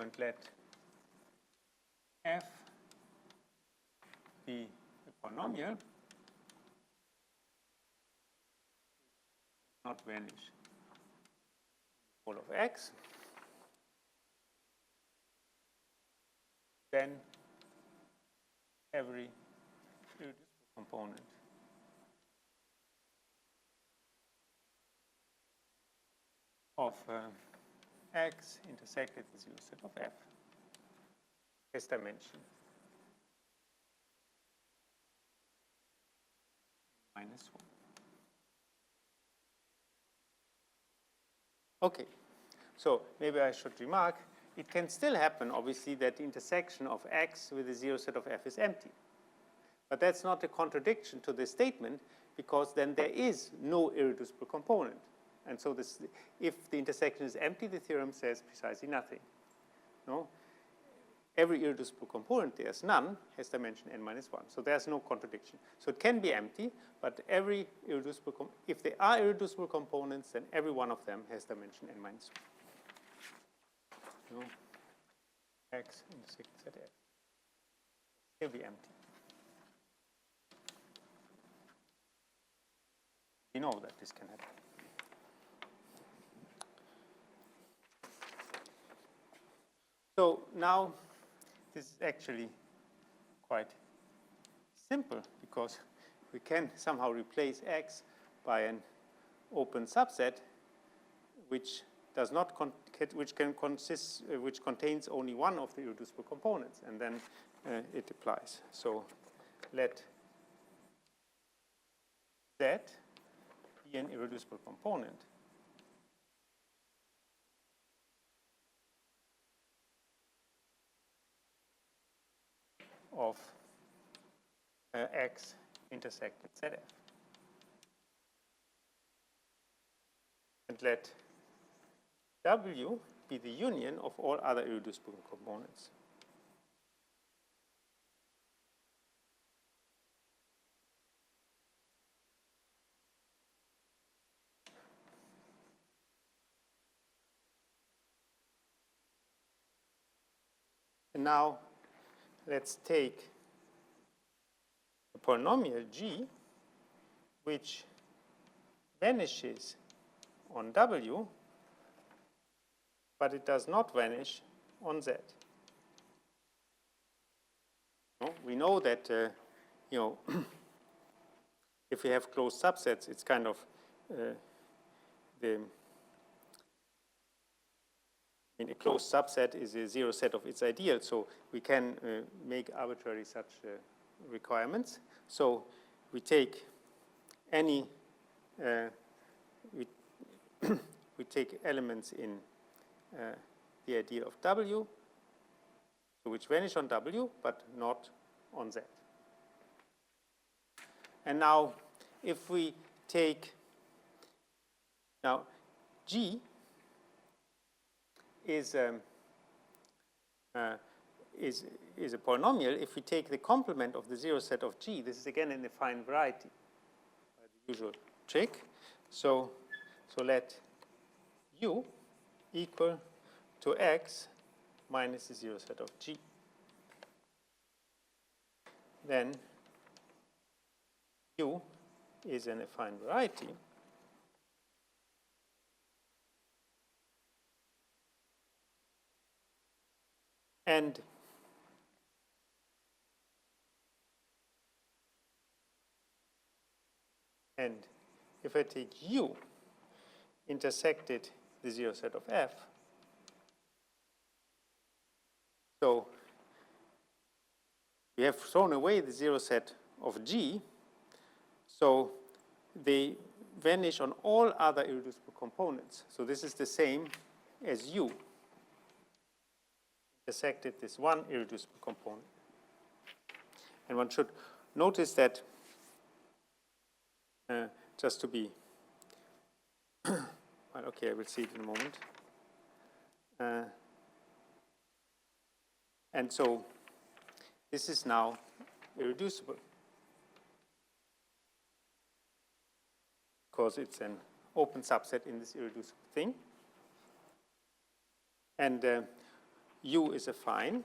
and let f be a polynomial not vanish all of x, then every irreducible component of x intersected the zero set of f has dimension -1. Okay, so maybe I should remark, it can still happen, obviously, that the intersection of x with the zero set of f is empty. But that's not a contradiction to this statement, because then there is no irreducible component. And so this, if the intersection is empty, the theorem says precisely nothing. No? Every irreducible component, there's none, has dimension n-1. So there's no contradiction. So it can be empty, but every irreducible, if there are irreducible components, then every one of them has dimension n-1. No? X intersects at f. Still be empty. You know that this can happen. So now, this is actually quite simple, because we can somehow replace x by an open subset which does not which contains only one of the irreducible components, and then it applies. So let z be an irreducible component of x intersected ZF. And let W be the union of all other irreducible components. And now let's take a polynomial g which vanishes on W, but it does not vanish on Z. No? We know that if we have closed subsets, it's kind of a closed subset is a zero set of its ideal, so we can make arbitrary such requirements. So we take any we take elements in the idea of W, which vanish on W, but not on Z. And now, if we take, now G is a polynomial if we take the complement of the zero set of G. This is again an affine variety, the usual trick. So let U equal to X minus the zero set of G. Then U is an affine variety and if I take U intersected the zero set of F, so we have thrown away the zero set of G, so they vanish on all other irreducible components. So this is the same as U intersected this one irreducible component. And one should notice that, just to be, well, okay, I will see it in a moment. And so this is now irreducible because it's an open subset in this irreducible thing. And U is affine.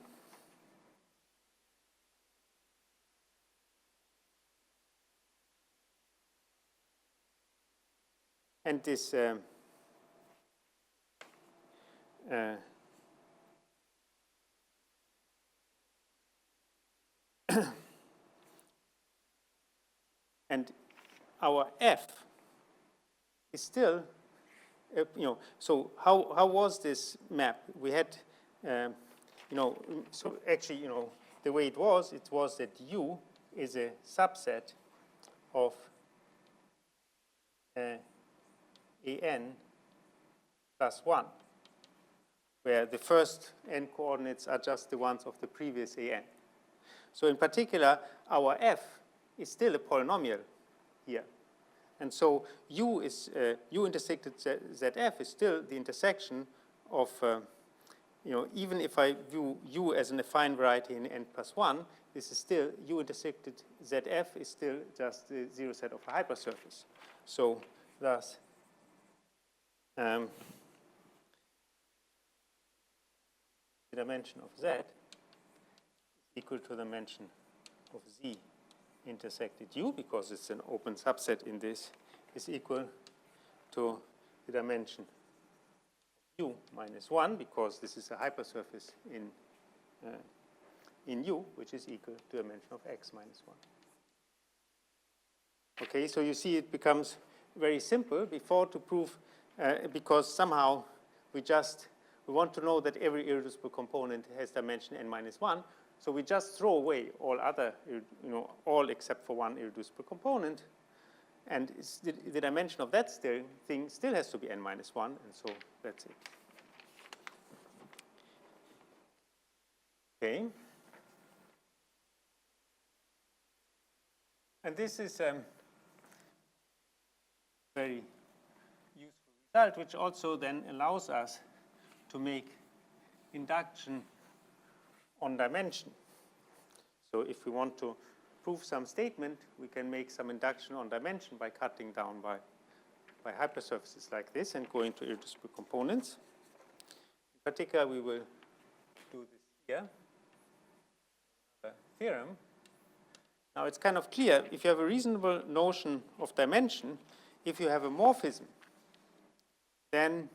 And this and our F is still, so how was this map? We had, so actually, the way it was that U is a subset of AN plus 1, where the first n coordinates are just the ones of the previous AN. So in particular, our F is still a polynomial here. And so U intersected ZF is still the intersection of, even if I view U as an affine variety in n plus 1, this is still, U intersected ZF is still just the zero set of a hypersurface. So thus, the dimension of Z is equal to the dimension of Z intersected U, because it's an open subset in this, is equal to the dimension of U minus 1, because this is a hypersurface in U, which is equal to the dimension of X minus 1. Okay, so you see it becomes very simple before to prove, because somehow we want to know that every irreducible component has dimension n minus 1, so we just throw away all other, all except for one irreducible component, and the dimension of that thing still has to be n minus 1, and so that's it. Okay. And this is very useful result, which also then allows us to make induction on dimension. So if we want to prove some statement, we can make some induction on dimension by cutting down by hypersurfaces like this and going to irreducible components. In particular, we will do this here, the theorem. Now it's kind of clear, if you have a reasonable notion of dimension, if you have a morphism, then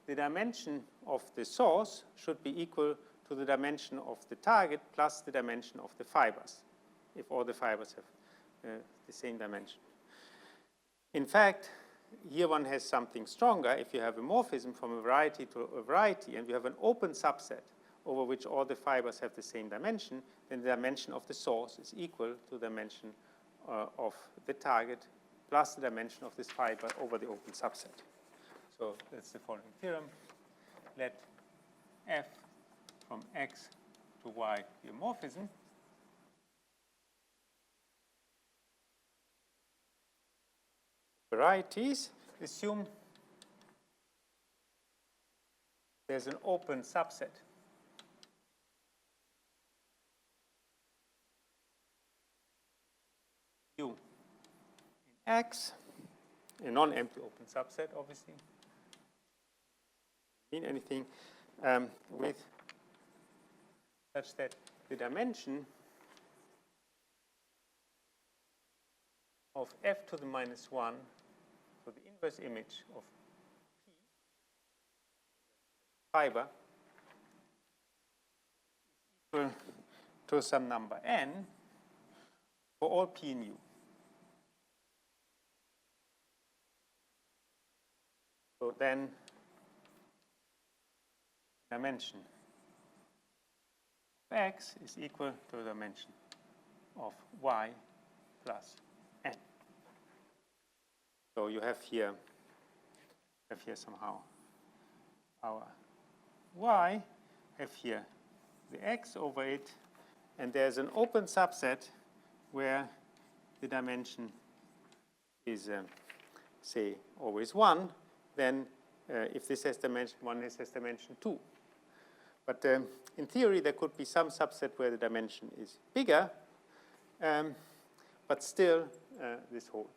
the dimension of the source should be equal to the dimension of the target plus the dimension of the fibers, if all the fibers have the same dimension. In fact, here one has something stronger. If you have a morphism from a variety to a variety, and you have an open subset over which all the fibers have the same dimension, then the dimension of the source is equal to the dimension of the target plus the dimension of this fiber over the open subset. So that's the following theorem. Let F from X to Y be a morphism. Varieties, assume there's an open subset. U in X, a non-empty open subset, obviously. Mean anything with such that the dimension of F to the minus 1 for the inverse image of P fiber is equal to some number n for all P in U. So then dimension of X is equal to the dimension of Y plus n. So you have here somehow our Y, have here the X over it, and there's an open subset where the dimension is, say, always 1, then if this has dimension 1, this has dimension 2. But in theory, there could be some subset where the dimension is bigger, but still this holds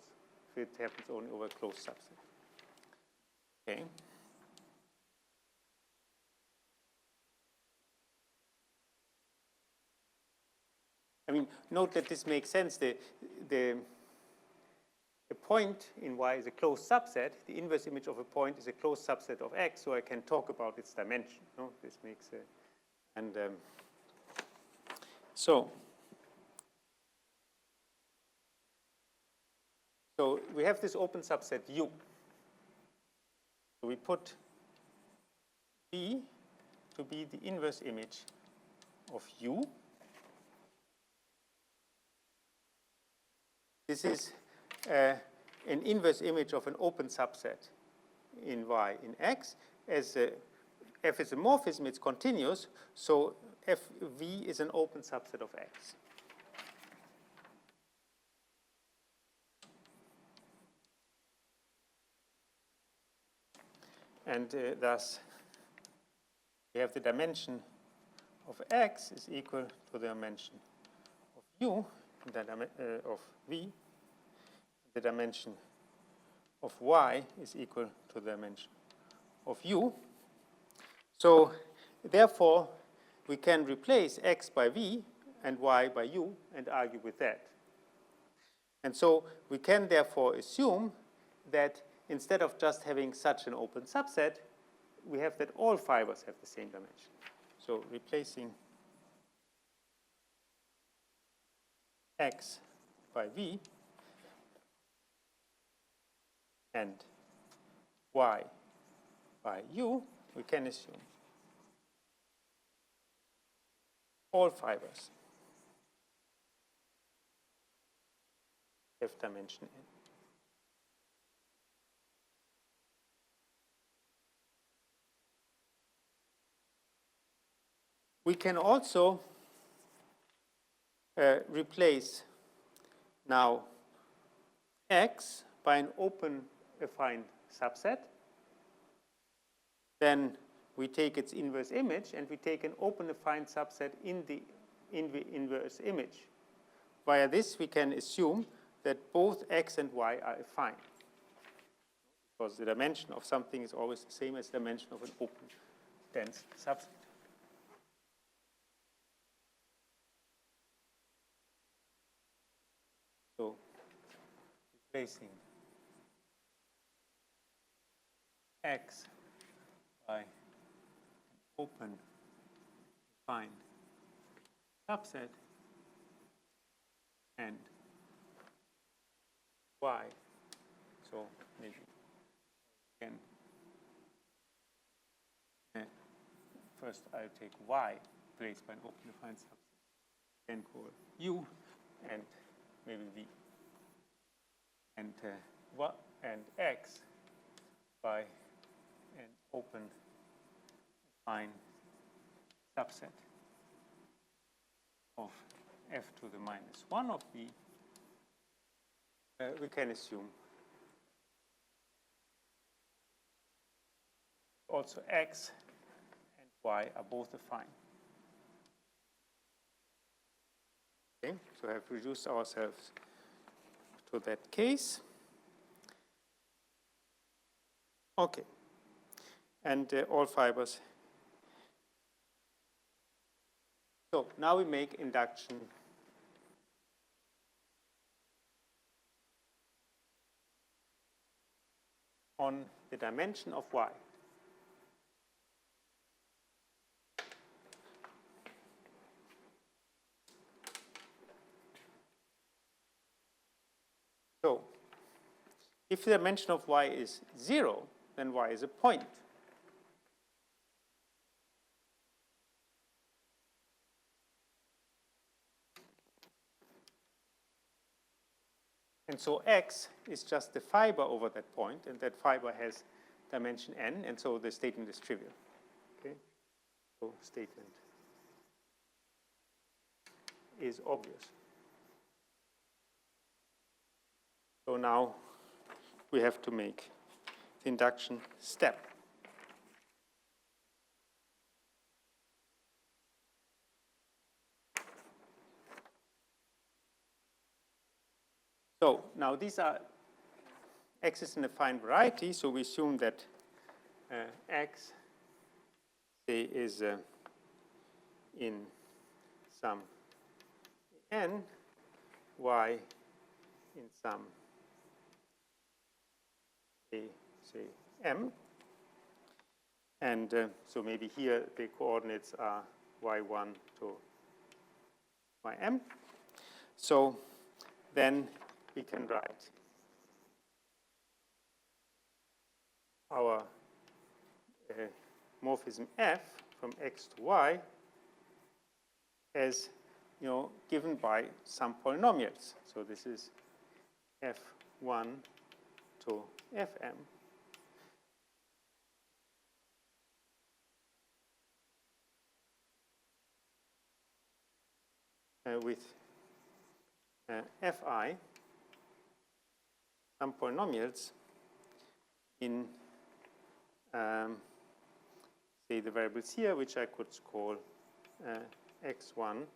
if it happens only over a closed subset. Okay. I mean, note that this makes sense. The point in Y is a closed subset. The inverse image of a point is a closed subset of X, so I can talk about its dimension. No? This makes so we have this open subset U. So we put V to be the inverse image of U. This is an inverse image of an open subset in Y in X. As F is a morphism, it's continuous, so V is an open subset of X. And thus, we have the dimension of X is equal to the dimension of U, of V. The dimension of Y is equal to the dimension of U. So therefore, we can replace X by V and Y by U and argue with that. And so we can therefore assume that instead of just having such an open subset, we have that all fibers have the same dimension. So replacing X by V and Y by U, we can assume all fibers have dimension n. We can also replace now X by an open affine subset. Then we take its inverse image and we take an open affine subset in the inverse image. Via this, we can assume that both X and Y are affine, because the dimension of something is always the same as the dimension of an open dense subset. So replacing X by an open affine subset and Y. So maybe again, first I'll take Y placed by an open affine subset, then call U and maybe V, and X by an open affine subset of F to the minus 1 of V. We can assume also X and Y are both affine. Okay, so I have reduced ourselves to that case. Okay, and all fibers. So now we make induction on the dimension of Y. So if the dimension of Y is 0, then Y is a point. And so X is just the fiber over that point, and that fiber has dimension n, and so the statement is trivial. Okay? So statement is obvious. So now we have to make the induction step. So now these are x is an affine variety, so we assume that x, say, is in some n, y in some a, say, m. And so maybe here the coordinates are y1 to ym. So then we can write our morphism f from x to y as, given by some polynomials. So this is f1 to fm. With fi, some polynomials in, say, the variables here, which I could call x1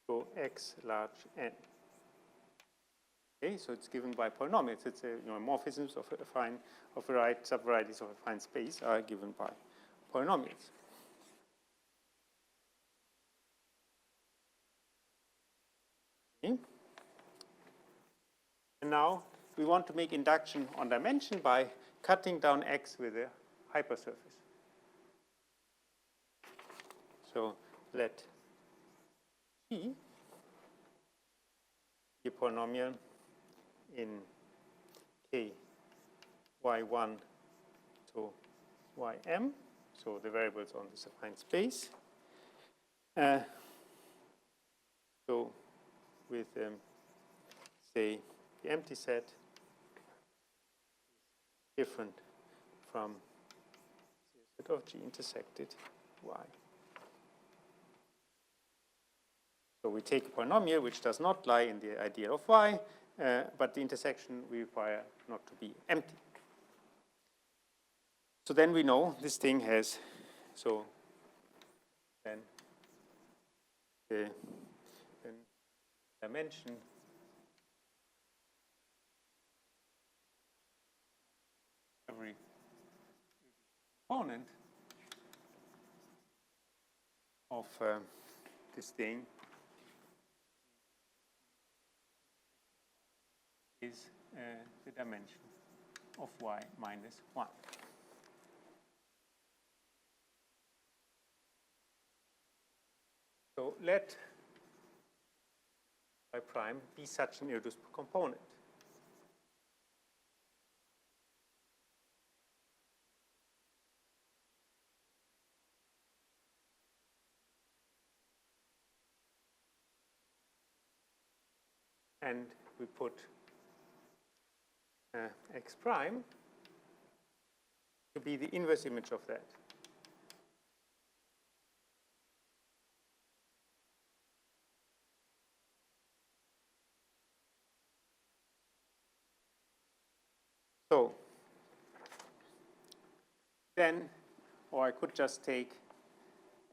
to x large n. Okay, so it's given by polynomials. It's morphisms of subvarieties of affine space are given by polynomials. Okay. And now we want to make induction on dimension by cutting down x with a hypersurface. So let G be a polynomial in K y1 to ym, so the variables on this affine space. So with, say, the empty set different from the set of G intersected y. So we take a polynomial which does not lie in the ideal of y, but the intersection we require not to be empty. So then we know this thing has, so then the dimension every component of this thing is the dimension of y minus 1. So let y prime be such an irreducible component. And we put x prime to be the inverse image of that. So then, or I could just take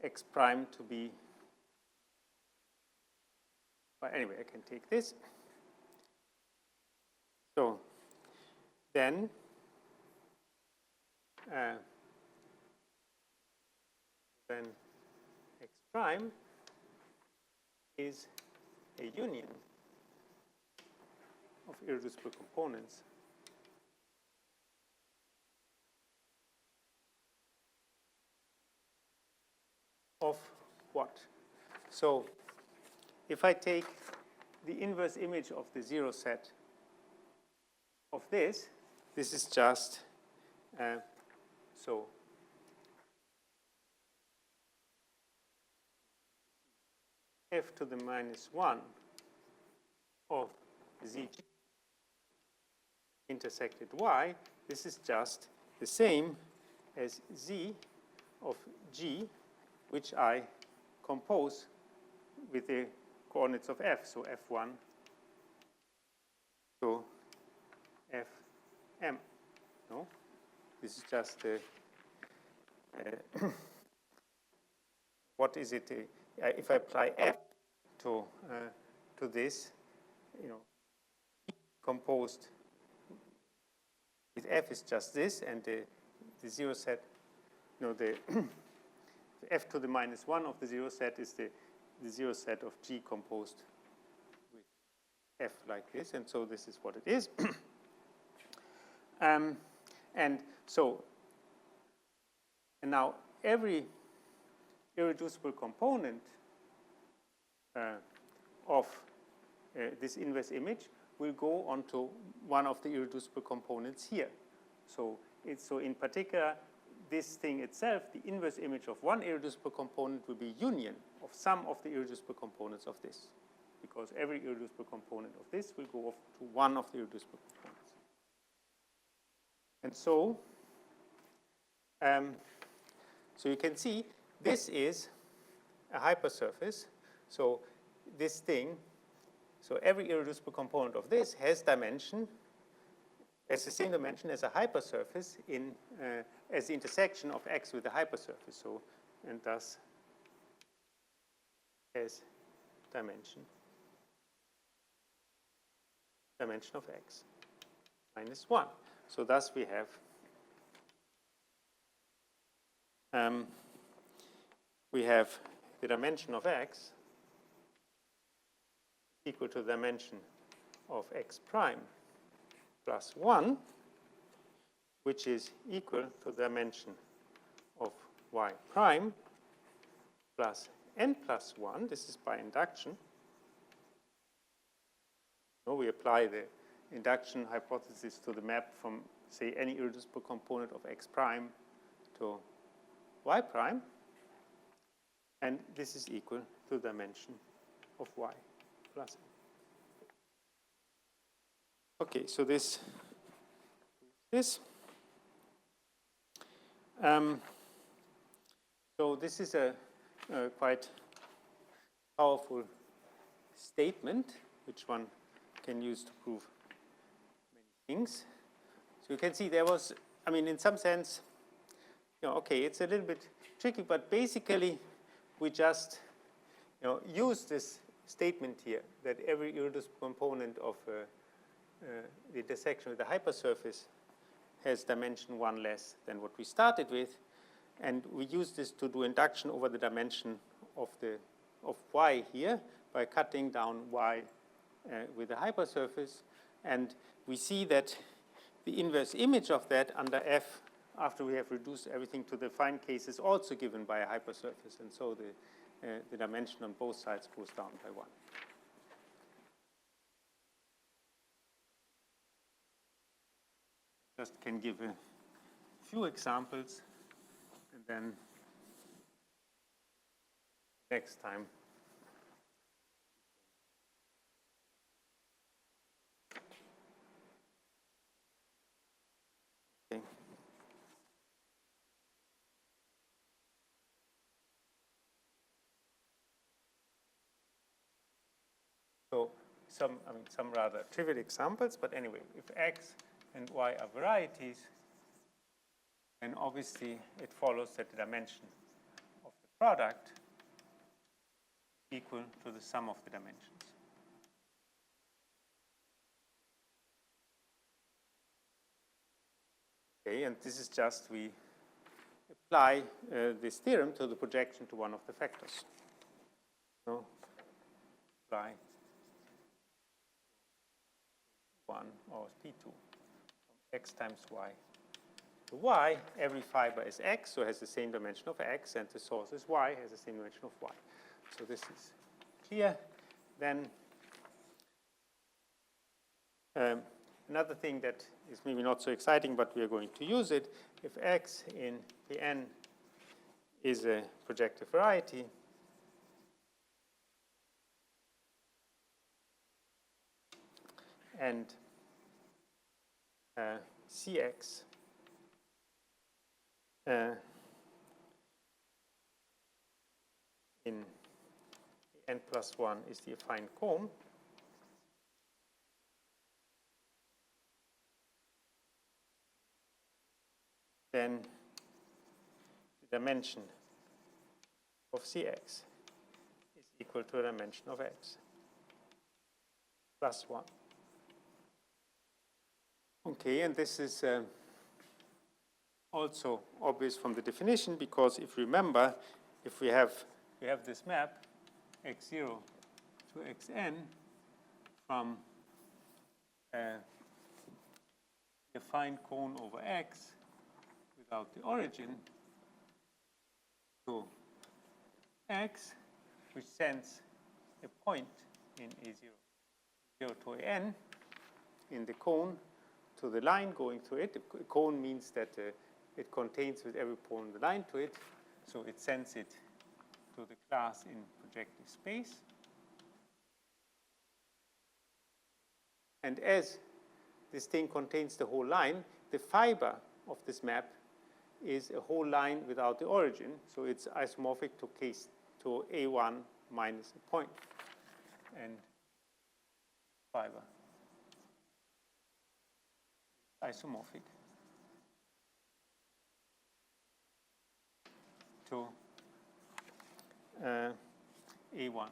x prime to be, well, anyway, I can take this. So then x prime is a union of irreducible components of what? So if I take the inverse image of the zero set of this is just, so f to the minus 1 of z intersected y, this is just the same as z of g, which I compose with the coordinates of f, so f1 to fm. No, this is just what is it? If I apply f to this, composed with f is just this, and the zero set, the f to the minus 1 of the zero set is the zero set of G composed with f like this, and so this is what it is. And now every irreducible component of this inverse image will go onto one of the irreducible components here. So in particular, this thing itself, the inverse image of one irreducible component will be union of some of the irreducible components of this, because every irreducible component of this will go off to one of the irreducible components. And so you can see this is a hypersurface. So this thing, so every irreducible component of this has dimension, has the same dimension as a hypersurface in as the intersection of x with the hypersurface. So, and thus has dimension of x minus 1. So thus we have the dimension of x equal to the dimension of x prime plus 1, which is equal to the dimension of y prime plus n plus 1. This is by induction. We apply the induction hypothesis to the map from, say, any irreducible component of x prime to y prime. And this is equal to the dimension of y plus n. Okay, so this. So this is a quite powerful statement, which one can use to prove many things. So you can see there was, I mean, in some sense, okay, it's a little bit tricky, but basically we just, use this statement here that every irreducible component of the intersection with the hypersurface has dimension 1 less than what we started with, and we use this to do induction over the dimension of y here by cutting down y with the hypersurface, and we see that the inverse image of that under f, after we have reduced everything to the fine case, is also given by a hypersurface, and so the dimension on both sides goes down by 1. Just can give a few examples, and then next time okay. So some rather trivial examples, but anyway, if x and y are varieties, then obviously it follows that the dimension of the product is equal to the sum of the dimensions. Okay, and this is just, we apply this theorem to the projection to one of the factors. So apply 1 or P2 from x times y to y. Every fiber is x, so it has the same dimension of x, and the source is y, has the same dimension of y. So this is clear. Then another thing that is maybe not so exciting, but we are going to use it, if x in Pn is a projective variety, and Cx in n plus 1 is the affine comb, then the dimension of Cx is equal to the dimension of x. plus 1. Okay, and this is also obvious from the definition, because if you remember, if we have this map x0 to xn from a defined cone over x without the origin to x, which sends a point in A0, 0 to n in the cone to the line going through it. A cone means that it contains with every point the line to it, so it sends it to the class in projective space. And as this thing contains the whole line, the fiber of this map is a whole line without the origin, so it's isomorphic to A1 minus a point. And fiber isomorphic to A1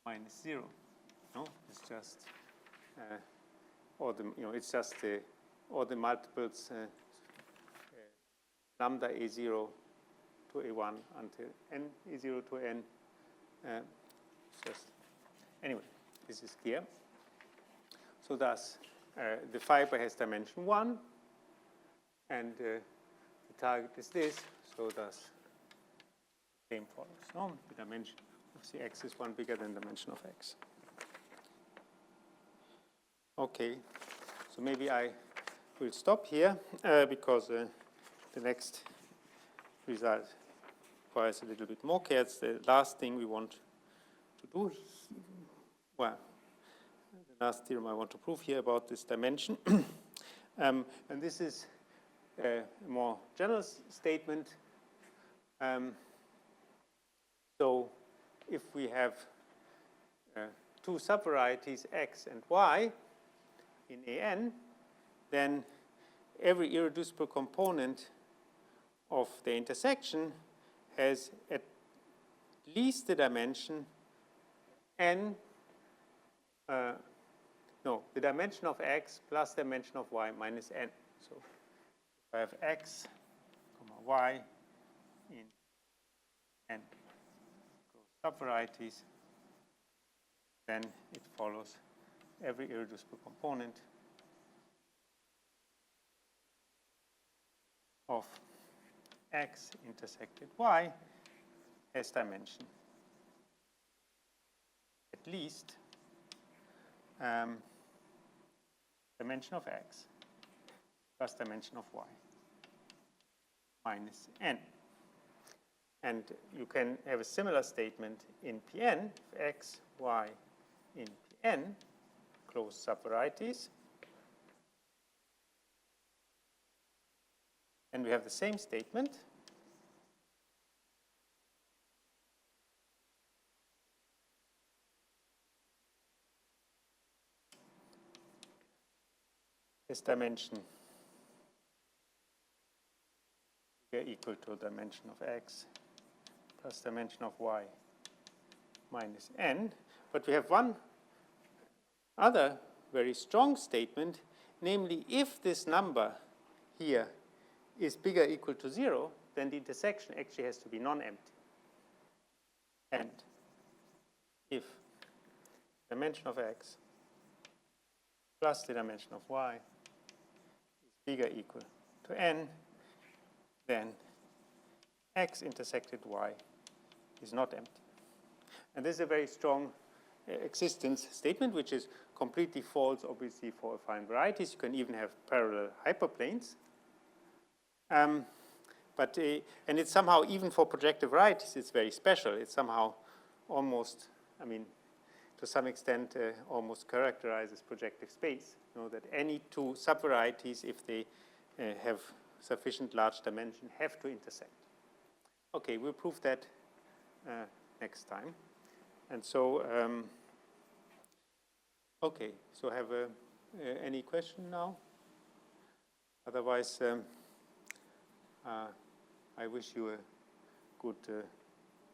minus 0. No, it's just it's just all the multiples lambda A0 to A1 until n A0 to n. Just anyway, this is clear. So thus, the fiber has dimension 1, and the target is this. So thus, the same follows. No? The dimension of the x is 1 bigger than the dimension of x. Okay, so maybe I will stop here because the next result requires a little bit more care. It's the last thing we want to do. Well, the last theorem I want to prove here about this dimension. And this is a more general statement. So if we have two subvarieties x and y in AN, then every irreducible component of the intersection has at least the dimension n, the dimension of x plus the dimension of y minus n. So if I have x, y in n subvarieties, then it follows every irreducible component of x intersected y has dimension at least dimension of x plus dimension of y minus n. And you can have a similar statement in Pn, if x, y in Pn, closed subvarieties. And we have the same statement. This dimension equal to dimension of x plus dimension of y minus n. But we have one other very strong statement, namely if this number here is bigger or equal to 0, then the intersection actually has to be non-empty. And if dimension of x plus the dimension of y is bigger or equal to n, then x intersected y is not empty. And this is a very strong existence statement, which is completely false, obviously, for affine varieties. You can even have parallel hyperplanes. And it's somehow, even for projective varieties, it's very special. It's somehow almost, to some extent, almost characterizes projective space. You know, that any two subvarieties, if they have sufficient large dimension, have to intersect. Okay, we'll prove that next time. And so, okay, so have any question now? Otherwise, I wish you a good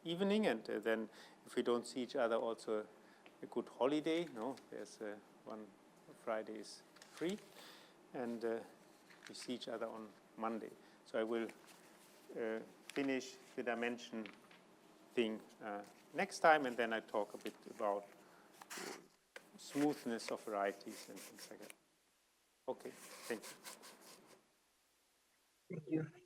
evening, and then if we don't see each other, also a good holiday. No, there's one Friday is free, and we see each other on Monday. So I will finish the dimension thing next time, and then I talk a bit about smoothness of varieties and things like that. Okay, thank you. Thank you.